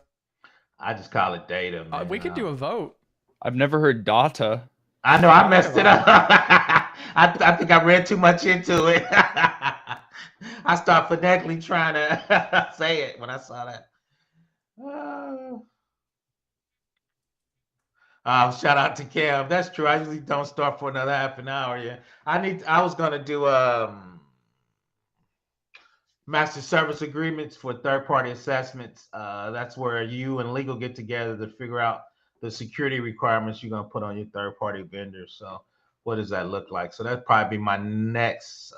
I just call it data, man. We could do a vote. I've never heard data. I know I messed it up. I think I read too much into it. I started phonetically trying to say it when I saw that. Shout out to Cam. That's true. I usually don't start for another half an hour. Yeah, I was gonna do master service agreements for third-party assessments. That's where you and legal get together to figure out the security requirements you're gonna put on your third-party vendors. So what does that look like? So that'd probably be my next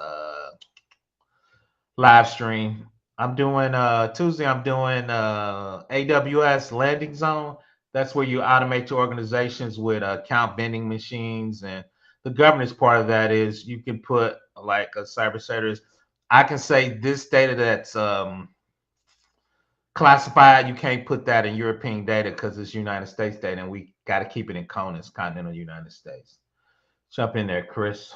live stream. I'm doing Tuesday. I'm doing AWS landing zone. That's where you automate your organizations with account vending machines, and the governance part of that is you can put like a cyber. I can say this data that's classified, you can't put that in European data because it's United States data, and we got to keep it in CONUS, continental United States. Jump in there, Chris.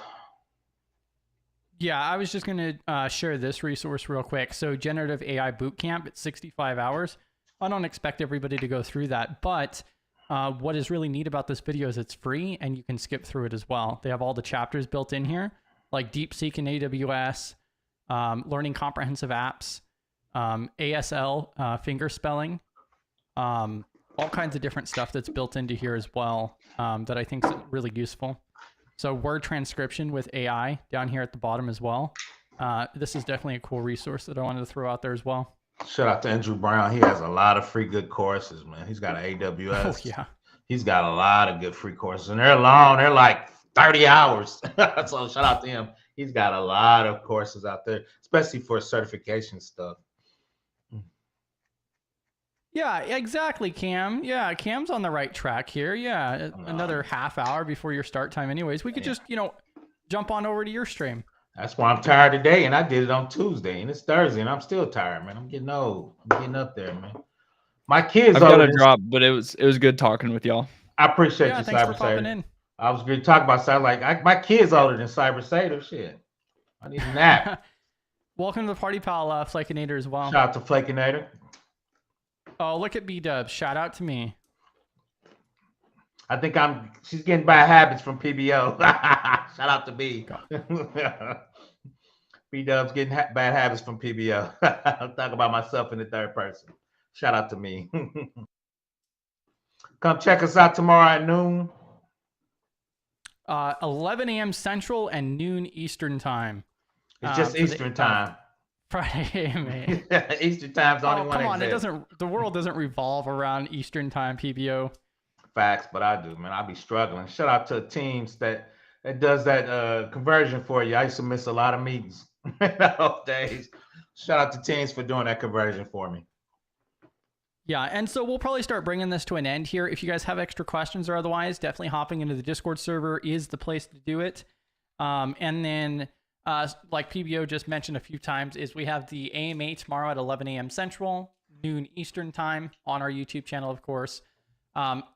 Yeah, I was just going to share this resource real quick. So Generative AI Bootcamp, it's 65 hours. I don't expect everybody to go through that, but what is really neat about this video is it's free and you can skip through it as well. They have all the chapters built in here, like DeepSeek and AWS, learning comprehensive apps, ASL, finger spelling, all kinds of different stuff that's built into here as well that I think is really useful. So word transcription with AI down here at the bottom as well. This is definitely a cool resource that I wanted to throw out there as well. Shout out to Andrew Brown. He has a lot of free good courses, man. He's got an AWS. Oh, yeah. He's got a lot of good free courses, and they're long. They're like 30 hours. So shout out to him. He's got a lot of courses out there, especially for certification stuff. Yeah, exactly, Cam. Yeah, Cam's on the right track here. Yeah, another half hour before your start time anyways. We could just, jump on over to your stream. That's why I'm tired today, and I did it on Tuesday, and it's Thursday, and I'm still tired, man. I'm getting old. I'm getting up there, man. My kids. I've got to drop, but it was good talking with y'all. I appreciate you, thanks for Cyber popping Satyr. in. I was going to talk about cyber. My kids older than Cyber Satyr. Shit, I need a nap. Welcome to the party, pal, Flakinator as well. Shout out to Flakinator. Oh, look at B-Dub. Shout out to me. I think she's getting bad habits from PBO. Shout out to B. B-Dub's getting bad habits from PBO. I'll talk about myself in the third person. Shout out to me. Come check us out tomorrow at noon. 11 a.m. Central and noon Eastern time. It's just Eastern time. Friday, man. Eastern time's the only one. Come on, the world doesn't revolve around Eastern time, PBO. Facts, but I do, man. I be struggling. Shout out to teams that does that conversion for you. I used to miss a lot of meetings those days. Shout out to teams for doing that conversion for me. Yeah, and so we'll probably start bringing this to an end here. If you guys have extra questions or otherwise, definitely hopping into the Discord server is the place to do it. And then, like PBO just mentioned a few times, is we have the AMA tomorrow at 11 a.m. Central, noon Eastern time on our YouTube channel, of course.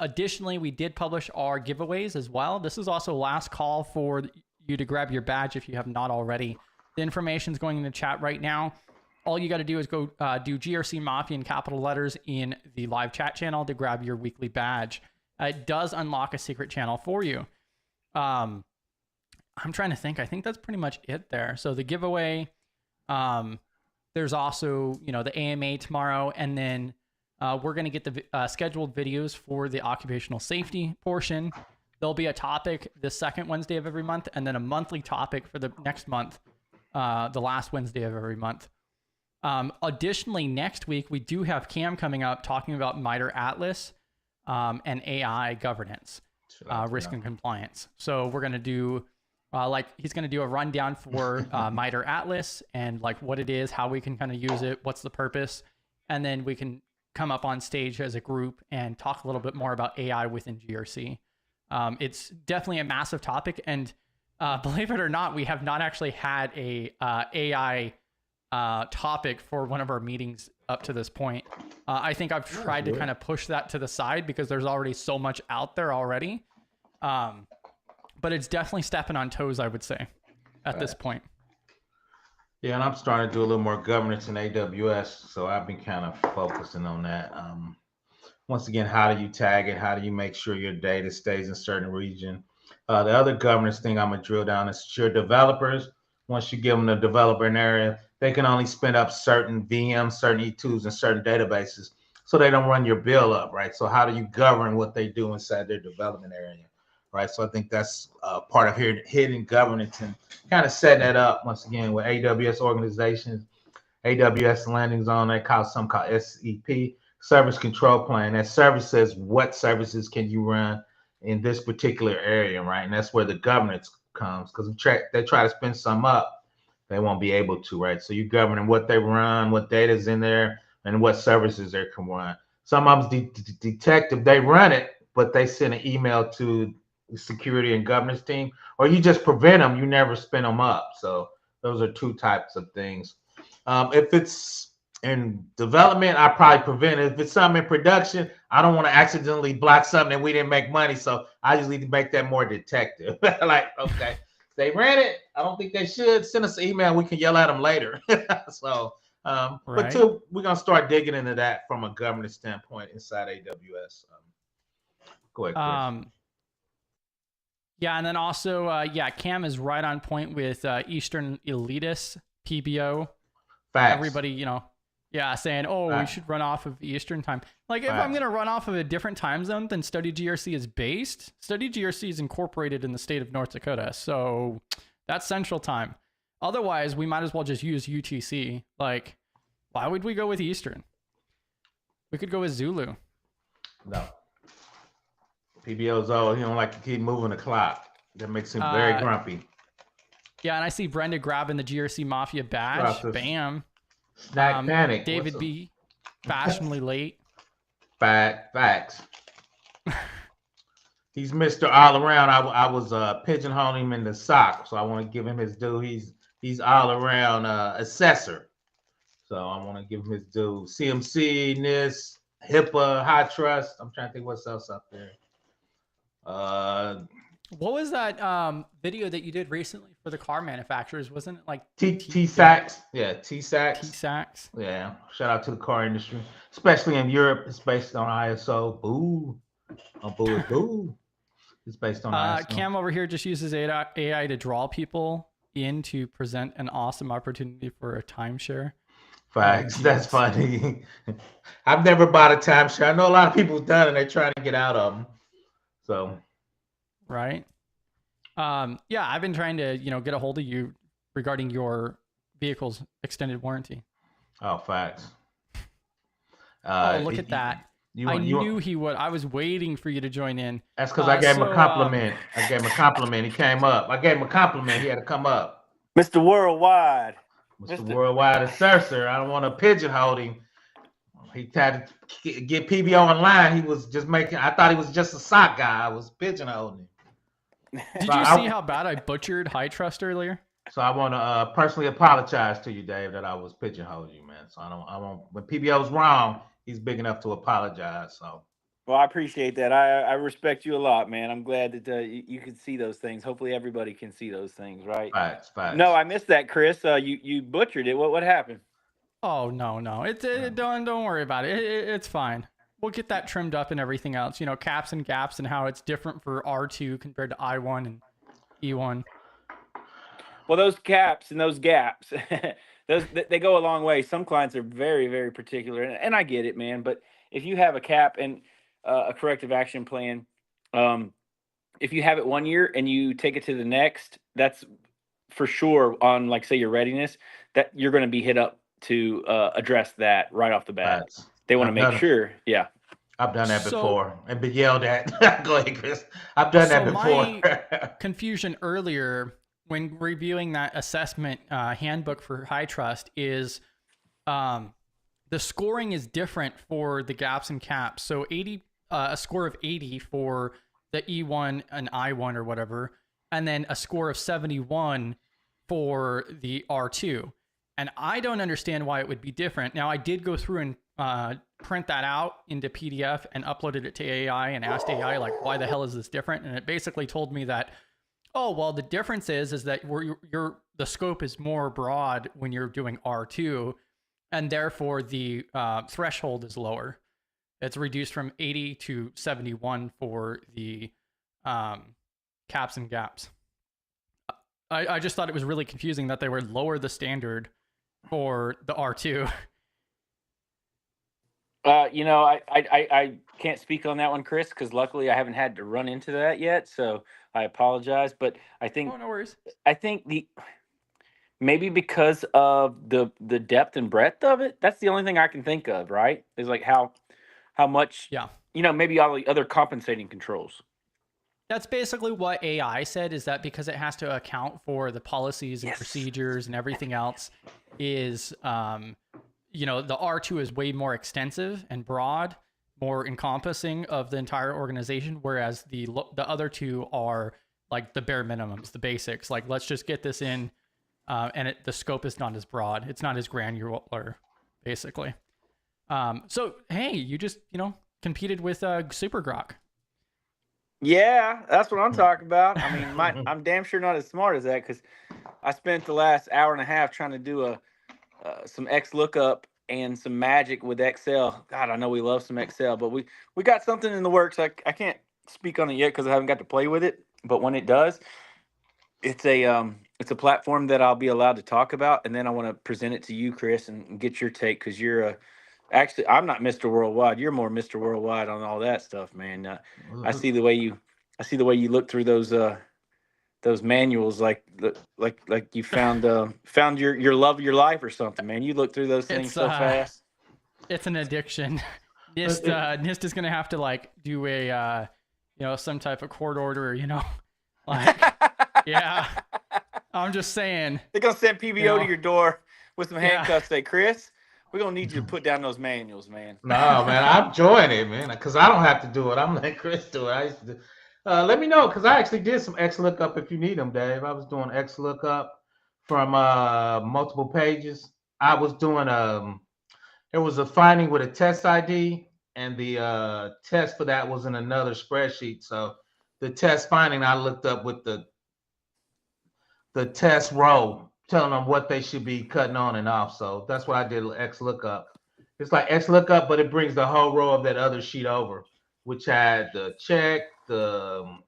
Additionally, we did publish our giveaways as well. This is also last call for you to grab your badge if you have not already. The information is going in the chat right now. All you got to do is go do GRC Mafia in capital letters in the live chat channel to grab your weekly badge. It does unlock a secret channel for you. I'm trying to think. I think that's pretty much it there. So the giveaway, there's also, the AMA tomorrow, and then we're going to get the scheduled videos for the occupational safety portion. There'll be a topic the second Wednesday of every month, and then a monthly topic for the next month, the last Wednesday of every month. Additionally, next week, we do have Cam coming up talking about MITRE Atlas and AI governance, risk and compliance. So we're going to do, he's going to do a rundown for MITRE Atlas and what it is, how we can kind of use it, what's the purpose, and then we can come up on stage as a group and talk a little bit more about AI within GRC. It's definitely a massive topic, and believe it or not, we have not actually had a AI topic for one of our meetings up to this point. I think I've tried to kind of push that to the side because there's already so much out there already. But it's definitely stepping on toes, I would say, at this point. Yeah, and I'm starting to do a little more governance in AWS, so I've been kind of focusing on that. Once again, how do you tag it? How do you make sure your data stays in a certain region? The other governance thing I'm gonna drill down is your developers. Once you give them the developer in area, they can only spin up certain VMs, certain E2s, and certain databases, so they don't run your bill up, right? So how do you govern what they do inside their development area, right? So I think that's part of hidden governance and kind of setting that up once again with AWS organizations, AWS landing zone. They call some called SEP, service control plan. That service says what services can you run in this particular area, right? And that's where the governance comes, because they try to spin some up, they won't be able to, right? So you governing what they run, what data is in there, and what services they can run. Some of them detect if they run it, but they send an email to the security and governance team, or you just prevent them, you never spin them up. So those are two types of things. If it's in development, I probably prevent it. If it's something in production, I don't want to accidentally block something that we didn't make money. So I usually make that more detective. Like, okay, they ran it. I don't think they should. Send us an email. We can yell at them later. So, but two, we're going to start digging into that from a governance standpoint inside AWS. Go ahead, Chris. Yeah, and then also, Cam is right on point with Eastern Elitist, PBO. Facts. Everybody, saying, we should run off of Eastern time. Like, if I'm going to run off of a different time zone than Study GRC is based, Study GRC is incorporated in the state of North Dakota. So that's Central Time. Otherwise, we might as well just use UTC. Like, why would we go with Eastern? We could go with Zulu. No. PBO's old. He don't like to keep moving the clock. That makes him very grumpy. Yeah, and I see Brenda grabbing the GRC Mafia badge. Bam. Snack panic. David B. Fashionably late. Facts. He's Mr. All Around. I was pigeonholing him in the sock, so I want to give him his due. He's all around assessor. So I want to give him his due. CMC, NIST, HIPAA, High Trust. I'm trying to think what's else up there. What was that video that you did recently for the car manufacturers? Wasn't it like T-Sax? Yeah, T-Sax. T-Sax. Yeah. Shout out to the car industry, especially in Europe. It's based on ISO. Boo. Oh, boo is boo. It's based on ISO. Cam over here just uses AI to draw people in to present an awesome opportunity for a timeshare. Facts. That's funny. I've never bought a timeshare. I know a lot of people have done it and they're trying to get out of them. So. Right. I've been trying to, get a hold of you regarding your vehicle's extended warranty. Oh, facts. Look at that. I knew he would. I was waiting for you to join in. That's because I gave him a compliment. I gave him a compliment. He came up. I gave him a compliment. He had to come up. Mr. Worldwide. Mr. Worldwide assessor. I don't want to pigeonhole him. He tried to get PBO online. He was just I thought he was just a sock guy. I was pigeonholing him. Did you see how bad I butchered High Trust earlier? So I want to personally apologize to you, Dave, that I was pigeonholing you, man. So I don't. When PBO's wrong, he's big enough to apologize. So. Well, I appreciate that. I respect you a lot, man. I'm glad that you can see those things. Hopefully, everybody can see those things, right? Facts. No, I missed that, Chris. You butchered it. What happened? Oh no! Don't worry about it. It's fine. We'll get that trimmed up and everything else. Caps and gaps and how it's different for R2 compared to I1 and E1. Well, those caps and those gaps, they go a long way. Some clients are very, very particular, and I get it, man. But if you have a cap and a corrective action plan, if you have it 1 year and you take it to the next, that's for sure on, like, say, your readiness, that you're going to be hit up to address that right off the bat. Facts. They want to make sure. Yeah. I've done that before and been yelled at. Go ahead, Chris. I've done that before. My confusion earlier when reviewing that assessment handbook for High Trust is the scoring is different for the gaps and caps. So a score of 80 for the E1 and I1 or whatever, and then a score of 71 for the R2. And I don't understand why it would be different. Now, I did go through and print that out into PDF and uploaded it to AI and asked AI, like, why the hell is this different? And it basically told me that, oh, well, the difference is that the scope is more broad when you're doing R2, and therefore the threshold is lower. It's reduced from 80 to 71 for the caps and gaps. I just thought it was really confusing that they would lower the standard for the R2. I can't speak on that one, Chris, because luckily I haven't had to run into that yet, so I apologize. But I think no worries. I think maybe because of the depth and breadth of it, that's the only thing I can think of, right? Is like how much, maybe all the other compensating controls. That's basically what AI said, is that because it has to account for the policies and procedures and everything else, is the R2 is way more extensive and broad, more encompassing of the entire organization, whereas the other two are like the bare minimums, the basics. Like, let's just get this in, and the scope is not as broad. It's not as granular, basically. So, hey, you just, competed with Super Grok. Yeah, that's what I'm talking about. I mean, I'm damn sure not as smart as that, because I spent the last hour and a half trying to do some XLOOKUP and some magic with Excel. God, I know we love some Excel, but we got something in the works. I can't speak on it yet because I haven't got to play with it. But when it does, it's a platform that I'll be allowed to talk about, and then I want to present it to you, Chris, and get your take, because you're actually, I'm not Mr. Worldwide. You're more Mr. Worldwide on all that stuff, man. I see the way you look through those manuals, like you found your love of your life or something, man. You look through those things so fast. It's an addiction. NIST is gonna have to like do a some type of court order, like yeah. I'm just saying. They're gonna send PBO to your door with some handcuffs. Say, Chris, we're gonna need you to put down those manuals, man. No, man, I'm enjoying it, man, because I don't have to do it. I'm letting Chris do it. I used to let me know, because I actually did some XLOOKUP if you need them, Dave. I was doing XLOOKUP from multiple pages. I was doing there was a finding with a test ID, and the test for that was in another spreadsheet. So the test finding I looked up with the test row, telling them what they should be cutting on and off. So that's what I did with XLOOKUP. It's like XLOOKUP, but it brings the whole row of that other sheet over, which had the check, the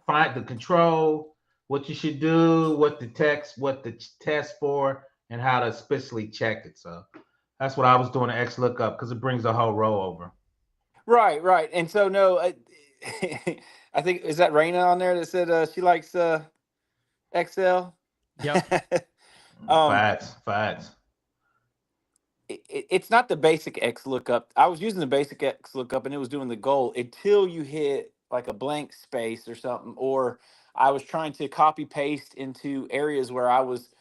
find the control, what you should do, what the test for, and how to especially check it. So that's what I was doing at XLOOKUP, because it brings the whole row over. Right. And so no, I think, is that Raina on there that said she likes Excel? Yep. Facts. It's not the basic XLOOKUP. I was using the basic XLOOKUP and it was doing the goal until you hit like a blank space or something, or I was trying to copy paste into areas where I was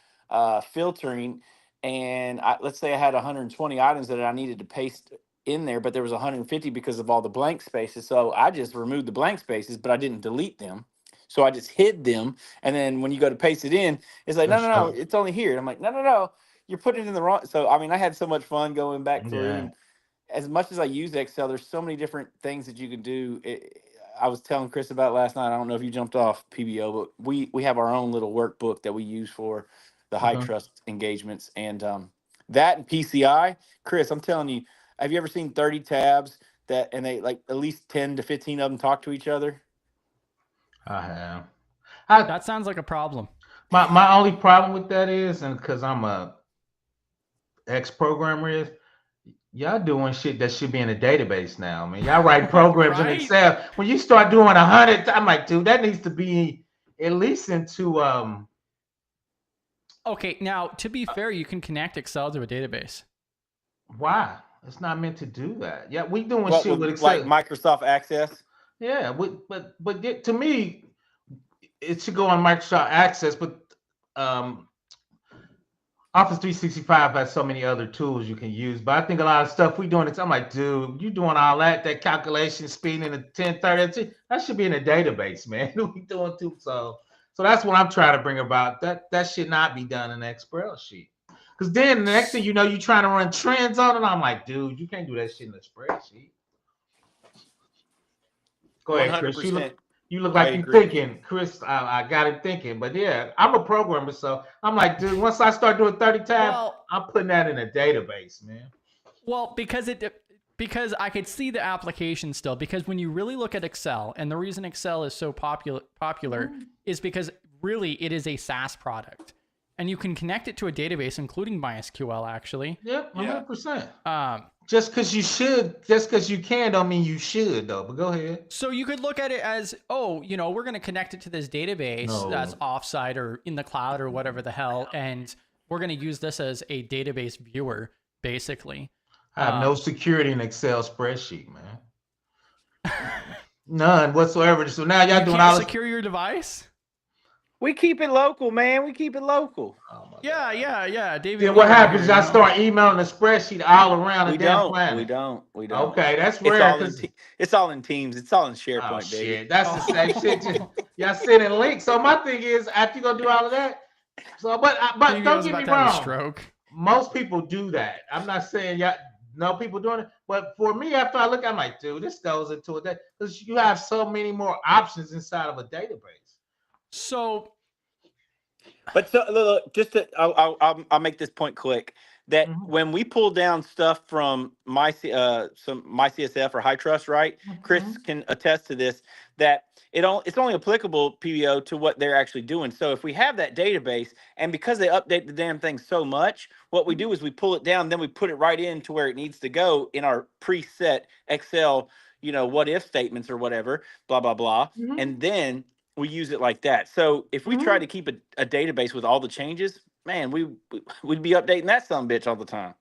filtering, and let's say I had 120 items that I needed to paste in there, but there was 150 because of all the blank spaces. So I just removed the blank spaces, but I didn't delete them. So I just hid them. And then when you go to paste it in, it's like, no, it's only here. And I'm like, no, you're putting it in the wrong. So, I mean, I had so much fun going back through. And as much as I use Excel, there's so many different things that you can do. I was telling Chris about it last night. I don't know if you jumped off PBO, but we have our own little workbook that we use for the high trust engagements. And that and PCI, Chris, I'm telling you, have you ever seen 30 tabs and they like at least 10 to 15 of them talk to each other? I have. That sounds like a problem. My only problem with that is, and because I'm a ex-programmer, is y'all doing shit that should be in a database now. I mean, y'all write programs in Excel. When you start doing 100, I'm like, dude, that needs to be at least into Okay, now to be fair, you can connect Excel to a database. Why? It's not meant to do that. Yeah, we doing shit with like Excel. Microsoft Access. Yeah, but to me, it should go on Microsoft Access. But Office 365 has so many other tools you can use. But I think a lot of stuff we doing, I'm like, dude, you doing all that calculation speed in a 1030, that should be in a database, man. We doing too. So So that's what I'm trying to bring about. That should not be done in an Excel sheet. Because then the next thing you know, you're trying to run trends on it. I'm like, dude, you can't do that shit in a spreadsheet. Go ahead, Chris. 100%. You look I like you're agree. thinking, Chris. I got him thinking, but yeah, I'm a programmer, so I'm like, dude. Once I start doing 30 tabs, I'm putting that in a database, man. Well, because I could see the application still. Because when you really look at Excel, and the reason Excel is so popular is because really it is a SaaS product, and you can connect it to a database, including MySQL. Actually, Yep, 100%. Um, Just because you should, just because you can, don't mean you should, though. But go ahead. So you could look at it as, oh, you know, we're going to connect it to this database that's offsite or in the cloud or whatever the hell, and we're going to use this as a database viewer, basically. I have no security in Excel spreadsheet, man. None whatsoever. So now y'all doing all this. Secure your device? We keep it local, man. We keep it local. Oh my Yeah, God. yeah. David. Then what happens? Y'all start emailing the spreadsheet all around the damn planet. We don't. Okay, that's rare. It's all in Teams. It's all in SharePoint, baby. Shit. That's the same shit. Y'all sending links. So my thing is, after you gonna do all of that, so but don't get me wrong. Stroke. Most people do that. I'm not saying y'all no people doing it, but for me, after I look, I'm like, dude, this goes into it because you have so many more options inside of a database. So, but so look, just to, I'll make this point quick. That when we pull down stuff from some MyCSF or High Trust, right? Chris can attest to this. That it's only applicable, PBO, to what they're actually doing. So if we have that database, and because they update the damn thing so much, what we do is we pull it down, then we put it right into where it needs to go in our preset Excel, what if statements or whatever, blah blah blah, and then we use it like that. So if we try to keep a database with all the changes, man, we'd be updating that sumbitch all the time.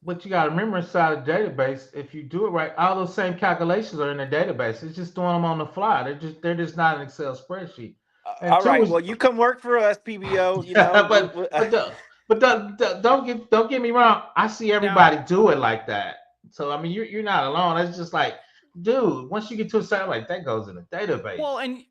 But you got to remember, inside a database, if you do it right, all those same calculations are in the database. It's just doing them on the fly. They're just not an Excel spreadsheet. All right. Well, you come work for us, PBO. But don't get me wrong. I see everybody do it like that. So I mean, you're not alone. It's just like, dude, once you get to a certain, like, that goes in a database. Well, and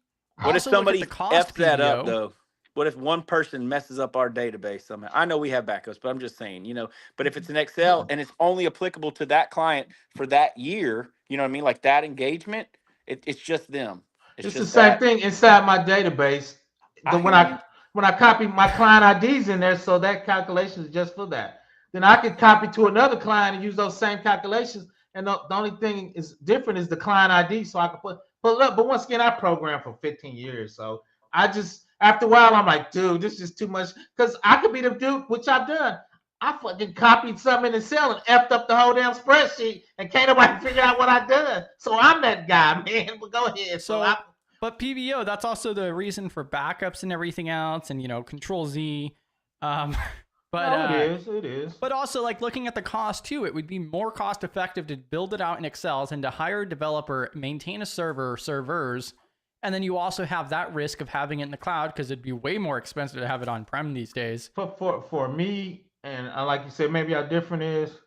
what if somebody F's that up though? What if one person messes up our database somehow? I know we have backups, but I'm just saying, but if it's an Excel and it's only applicable to that client for that year, you know what I mean? Like that engagement, it's just them. It's the same thing inside my database. When I copy my client IDs in there, so that calculation is just for that. Then I could copy to another client and use those same calculations. And the only thing is different is the client ID. So I can put up. But once again, I programmed for 15 years. So I just, after a while, I'm like, dude, this is too much. Because I could be the dude, which I've done. I fucking copied something in Excel and effed up the whole damn spreadsheet, and can't nobody figure out what I done. So I'm that guy, man. But go ahead. But PBO, that's also the reason for backups and everything else, and Control Z. It is. But also, like, looking at the cost too, it would be more cost effective to build it out in Excel and to hire a developer, maintain a servers. And then you also have that risk of having it in the cloud because it'd be way more expensive to have it on-prem these days. For me, and like you said, maybe how different is,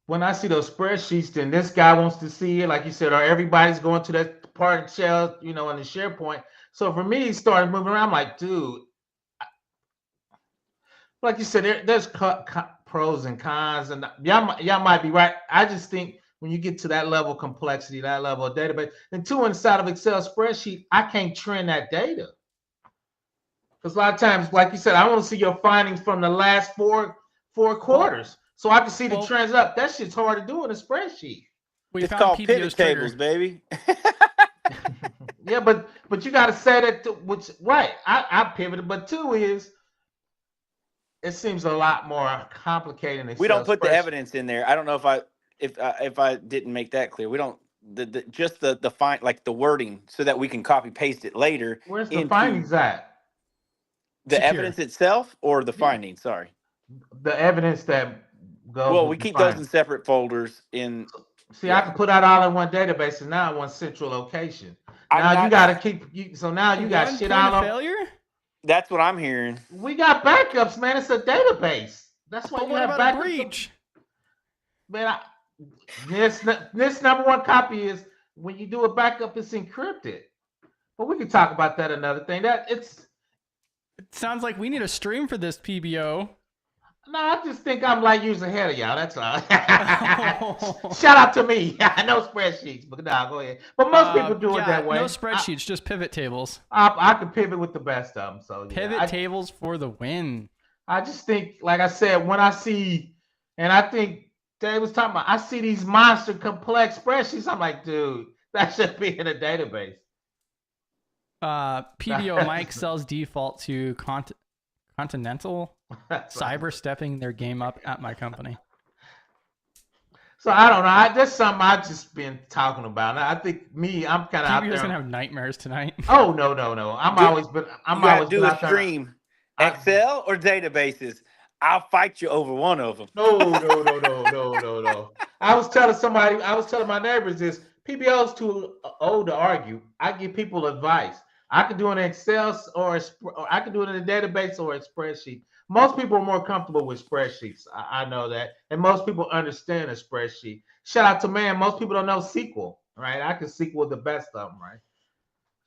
when I see those spreadsheets, then this guy wants to see it, like you said, or everybody's going to that part of shell, in the SharePoint. So for me, he started moving around. I'm like, dude, like you said, there's pros and cons, and y'all might be right. I just think when you get to that level of complexity, that level of database, and two, inside of Excel spreadsheet, I can't trend that data. Because a lot of times, like you said, I want to see your findings from the last four quarters. So I can see the trends up. That shit's hard to do in a spreadsheet. It's called pivot tables, baby. Yeah, but you got to say that, I pivoted, but two is, it seems a lot more complicated. We don't put the evidence in there. I don't know if I didn't make that clear. We don't just the wording so that we can copy paste it later. Where's the findings at? The evidence itself or the findings? Sorry. The evidence that goes. Well, we keep those in separate folders. I can put out all in one database and now in one central location. Now you got to keep. So now you got shit all over. Failure? That's what I'm hearing. We got backups, man. It's a database. That's why you have backups. Breach? Man, this number one copy is when you do a backup, it's encrypted. But we can talk about that another thing. It sounds like we need a stream for this, PBO. No, I just think I'm like years ahead of y'all. That's all. Shout out to me. I know spreadsheets, but nah, go ahead. But most people do it that way. No spreadsheets, just pivot tables. I can pivot with the best of them. So pivot tables for the win. I just think, like I said, when I see, and I think Dave was talking about, I see these monster complex spreadsheets. I'm like, dude, that should be in a database. PBO Mike sells default to Continental cyber stepping their game up at my company. So I don't know. That's something I've just been talking about. I think I'm kind of out there. PBO's gonna have nightmares tonight. Oh no. I'm always been do a stream. Excel or databases? I'll fight you over one of them. No. I was telling my neighbors this. PBO's too old to argue. I give people advice. I can do it in Excel or I can do it in a database or a spreadsheet. Most people are more comfortable with spreadsheets. I know that. And most people understand a spreadsheet. Shout out to man. Most people don't know SQL, right? I can SQL the best of them, right?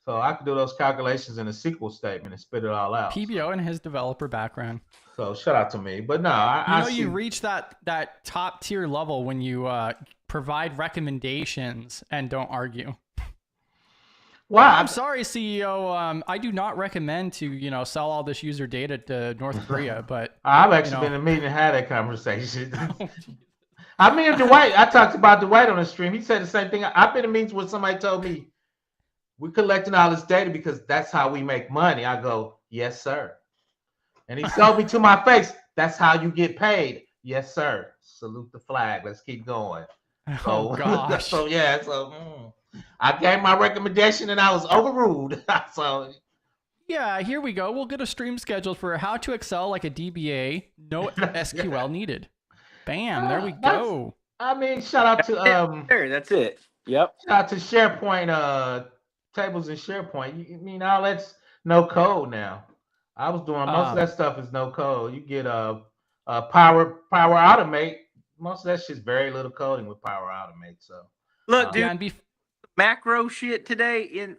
So I can do those calculations in a SQL statement and spit it all out. PBO and his developer background. So shout out to me. But no, you reach that top tier level when you provide recommendations and don't argue. Wow. I'm sorry, CEO. I do not recommend to sell all this user data to North Korea, but I've actually been in a meeting and had that conversation. I mean, Dwight. I talked about Dwight on the stream. He said the same thing. I've been in meetings where somebody told me we're collecting all this data because that's how we make money. I go, yes, sir. And he told me to my face, that's how you get paid. Yes, sir. Salute the flag. Let's keep going. Oh gosh. I gave my recommendation and I was overruled. So yeah, here we go. We'll get a stream scheduled for how to Excel like a DBA. No SQL needed. Bam, there we go. I mean, shout out to that's it. Yep. Shout out to SharePoint tables in SharePoint. You mean all that's no code now. I was doing most of that stuff is no code. You get Power Automate. Most of that shit's very little coding with Power Automate. So look, dude, macro shit today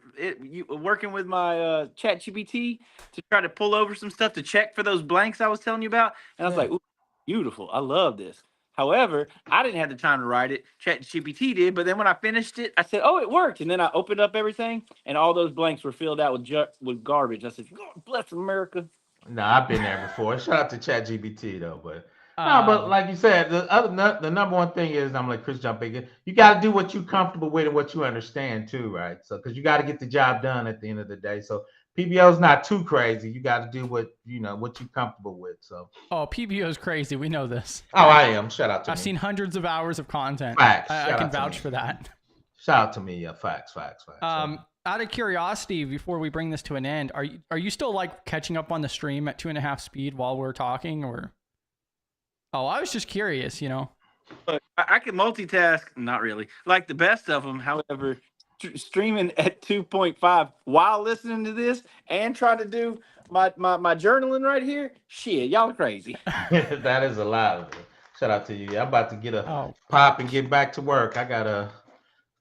working with my chat GPT to try to pull over some stuff to check for those blanks I was telling you about. And I was like, ooh, beautiful. I love this. However, I didn't have the time to write it. ChatGPT did. But then when I finished it, I said, oh, it worked. And then I opened up everything, and all those blanks were filled out with garbage. I said, God bless America. No, I've been there before. Shout out to ChatGPT, though. But no, but like you said, the number one thing is, I'm like Chris jumping in. You got to do what you're comfortable with and what you understand, too, right? So because you got to get the job done at the end of the day. So PBO is not too crazy. You got to do what you're comfortable with. So PBO is crazy. We know this. Oh, I am. Shout out to me. I've seen hundreds of hours of content. Facts. I can vouch for that. Shout out to me. Yeah, facts. Out of curiosity, before we bring this to an end, are you still like catching up on the stream at 2.5 speed while we're talking, or? Oh, I was just curious. Look, I can multitask. Not really. Like the best of them, however. Streaming at 2.5 while listening to this and trying to do my journaling right here. Shit, y'all are crazy. That is a lot. Shout out to you. I'm about to get a pop and get back to work.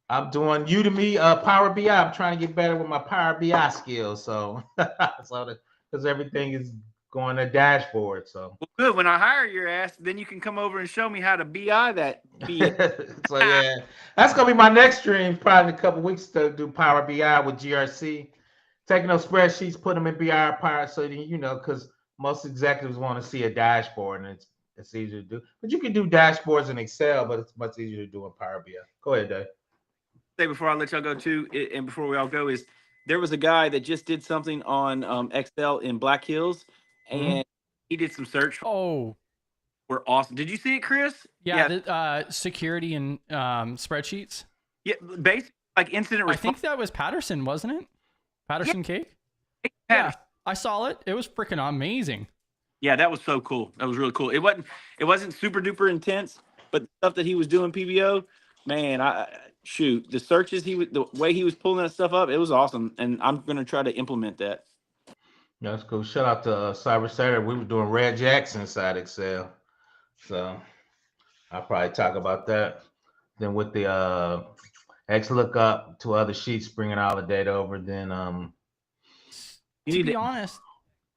I'm doing Udemy Power BI. I'm trying to get better with my Power BI skills. So because everything is going to dashboard. So well, good. When I hire your ass, then you can come over and show me how to BI that. So yeah, that's gonna be my next stream. Probably in a couple weeks to do Power BI with GRC, taking those spreadsheets, put them in BI Power, so because most executives want to see a dashboard, and it's easier to do. But you can do dashboards in Excel, but it's much easier to do in Power BI. Go ahead, Dave. Say before I let y'all go too, and before we all go, is there was a guy that just did something on Excel in Black Hills, and he did some search. Oh, we're awesome. Did you see it, Chris? Yeah. The, security and spreadsheets. Yeah, basically like incident response. I think that was Patterson, wasn't it? Patterson Cake. Yeah, I saw it. It was freaking amazing. Yeah, that was so cool. That was really cool. It wasn't super duper intense, but the stuff that he was doing PBO, man, the searches the way he was pulling that stuff up, it was awesome, and I'm gonna try to implement that. That's cool. Shout out to Cyber Saturday. We were doing Regex inside Excel, so I'll probably talk about that. Then with the XLOOKUP to other sheets, bringing all the data over. Then to be honest,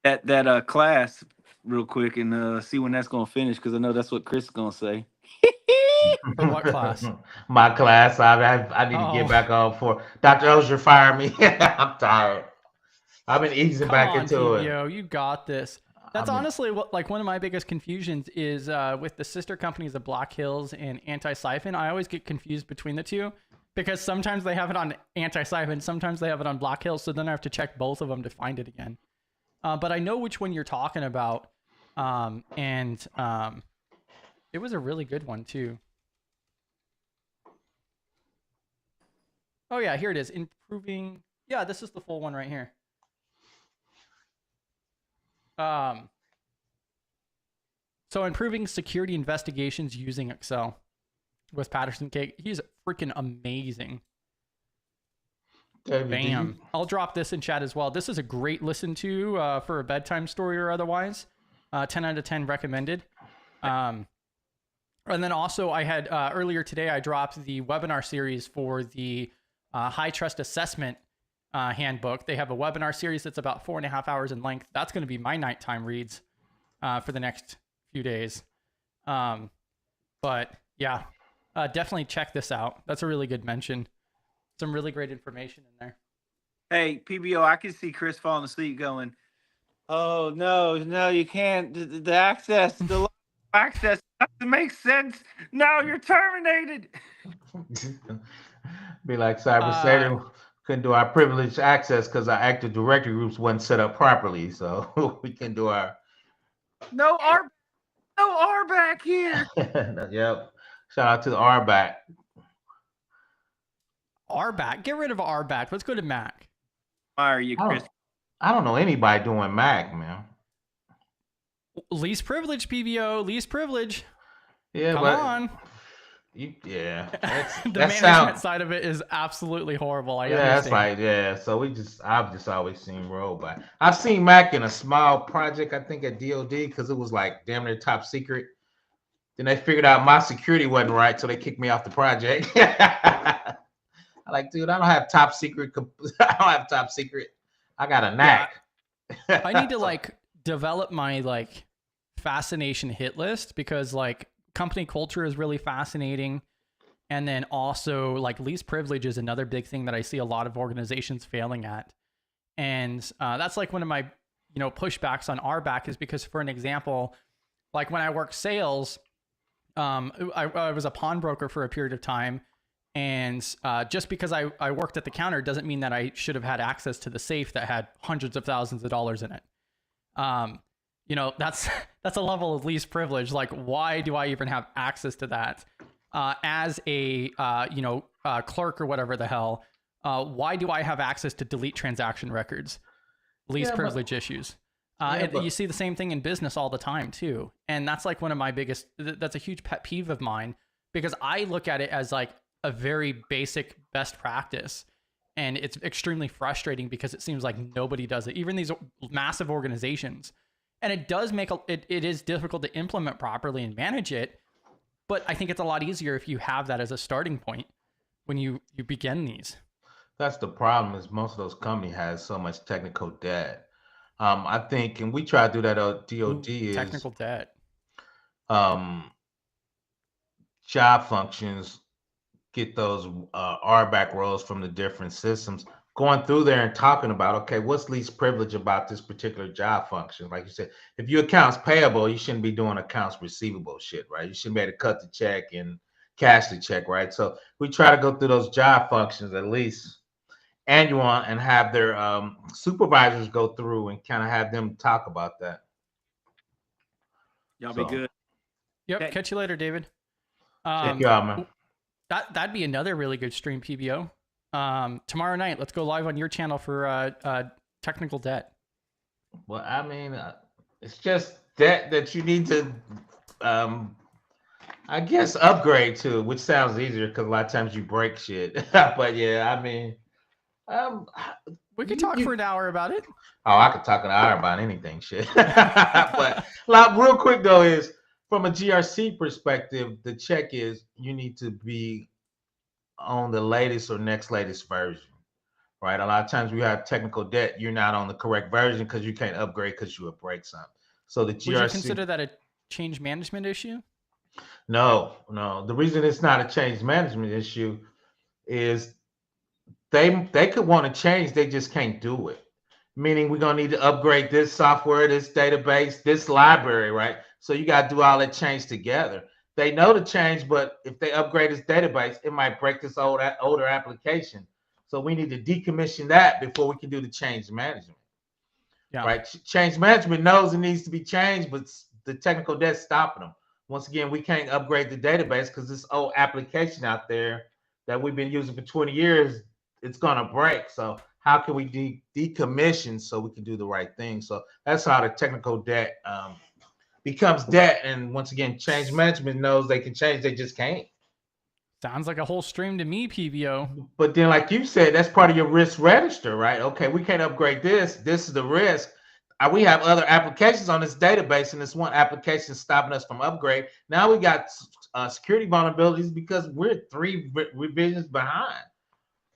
that class real quick and see when that's gonna finish because I know that's what Chris is gonna say. For what class? My class. I need to get Oh, back on for Dr. Ozier fired me. I'm tired. I've been easing come back on, into it. PBO, you got this. That's I've been, honestly what like one of my biggest confusions is with the sister companies of Black Hills and Anti-Siphon. I always get confused between the two because sometimes they have it on Anti-Siphon, sometimes they have it on Black Hills, so then I have to check both of them to find it again. But I know which one you're talking about, and it was a really good one too. Oh yeah, here it is. Improving. Yeah, this is the full one right here. So improving security investigations using Excel with Patterson Cake. He's freaking amazing. David, Bam. I'll drop this in chat as well. This is a great listen to for a bedtime story or otherwise. 10 out of 10 recommended. And then also I had earlier today, I dropped the webinar series for the high trust assessment handbook. They have a webinar series that's about 4.5 hours in length. That's going to be my nighttime reads for the next few days. But yeah, definitely check this out. That's a really good mention. Some really great information in there. Hey, PBO, I can see Chris falling asleep going, oh, no, you can't. The access, the access doesn't make sense. No, you're terminated. Be like cyber couldn't do our privileged access because our Active Directory groups wasn't set up properly. So we can do our no RBAC here. Yep. Shout out to the RBAC. RBAC. Get rid of RBAC. Let's go to Mac. Why are you, Chris? I don't know anybody doing Mac, man. Least privilege, PBO. Least privilege. Yeah, Come on. The management side of it is absolutely horrible. I understand. That's right. Yeah. So I've just always seen rollback. I've seen Mac in a small project, I think at DOD, because it was like damn near top secret. Then they figured out my security wasn't right, so they kicked me off the project. I'm like, dude, I don't have top secret. I don't have top secret. I got a knack. Yeah. I need to like develop my like fascination hit list because like company culture is really fascinating. And then also like least privilege is another big thing that I see a lot of organizations failing at. And that's like one of my, pushbacks on RBAC is because for an example, like when I worked sales, I was a pawnbroker for a period of time. And just because I worked at the counter doesn't mean that I should have had access to the safe that had hundreds of thousands of dollars in it. That's a level of least privilege. Like, why do I even have access to that? As a clerk or whatever the hell, why do I have access to delete transaction records? Least privilege issues. You see the same thing in business all the time too. And that's like one of my biggest, that's a huge pet peeve of mine because I look at it as like a very basic best practice. And it's extremely frustrating because it seems like nobody does it, even these massive organizations. And it does make it is difficult to implement properly and manage it. But I think it's a lot easier if you have that as a starting point when you begin these. That's the problem is most of those companies has so much technical debt. I think, and we try to do that at DOD is technical debt. Job functions get those RBAC roles from the different systems, going through there and talking about, okay, what's least privilege about this particular job function? Like you said, if you accounts payable, you shouldn't be doing accounts receivable shit, right? You shouldn't be able to cut the check and cash the check, right? So we try to go through those job functions at least annual and have their supervisors go through and kind of have them talk about that. Y'all be good. Yep. Okay. Catch you later, David. Check you out, man. That'd be another really good stream, PBO. Tomorrow night, let's go live on your channel for technical debt. Well, I mean, it's just debt that you need to, I guess, upgrade to, which sounds easier because a lot of times you break shit. But yeah, I mean, we could talk for an hour about it. Oh, I could talk an hour about anything, shit. But real quick though is from a GRC perspective, the check is you need to be on the latest or next latest version, right? A lot of times we have technical debt. You're not on the correct version because you can't upgrade because you would break something. So the GRC. Would you consider that a change management issue? No. The reason it's not a change management issue is they could want to change, they just can't do it. Meaning we're gonna need to upgrade this software, this database, this library, right? So you got to do all that change together. They know the change, but if they upgrade this database, it might break this older application. So we need to decommission that before we can do the change management. Yeah. Right? Change management knows it needs to be changed, but the technical debt's stopping them. Once again, we can't upgrade the database because this old application out there that we've been using for 20 years, it's gonna break. So how can we decommission so we can do the right thing? So that's how the technical debt becomes debt. And once again, change management knows they can change, they just can't. Sounds like a whole stream to me, PBO. But then, like you said, that's part of your risk register, right? Okay, we can't upgrade this. This is the risk. We have other applications on this database, and this one application is stopping us from upgrade. Now we got security vulnerabilities because we're 3 revisions behind.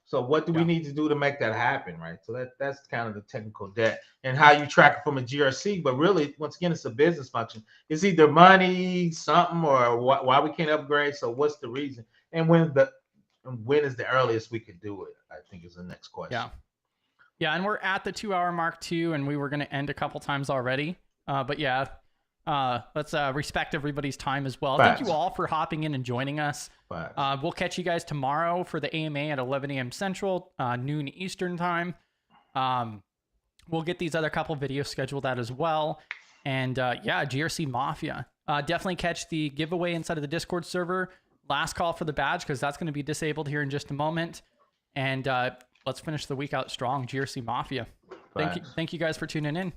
So what do we need to do to make that happen, right? So that's kind of the technical debt and how you track it from a GRC. But really, once again, it's a business function. It's either money, something, or why we can't upgrade. So what's the reason? And when is the earliest we could do it? I think is the next question. Yeah, and we're at the 2-hour mark too, and we were going to end a couple times already. But yeah, let's respect everybody's time as well. Thank you all for hopping in and joining us. We'll catch you guys tomorrow for the AMA at 11 a.m. Central, noon Eastern time. We'll get these other couple videos scheduled out as well. And yeah, GRC Mafia. Definitely catch the giveaway inside of the Discord server. Last call for the badge because that's going to be disabled here in just a moment. And let's finish the week out strong, GRC Mafia. Thank you guys for tuning in.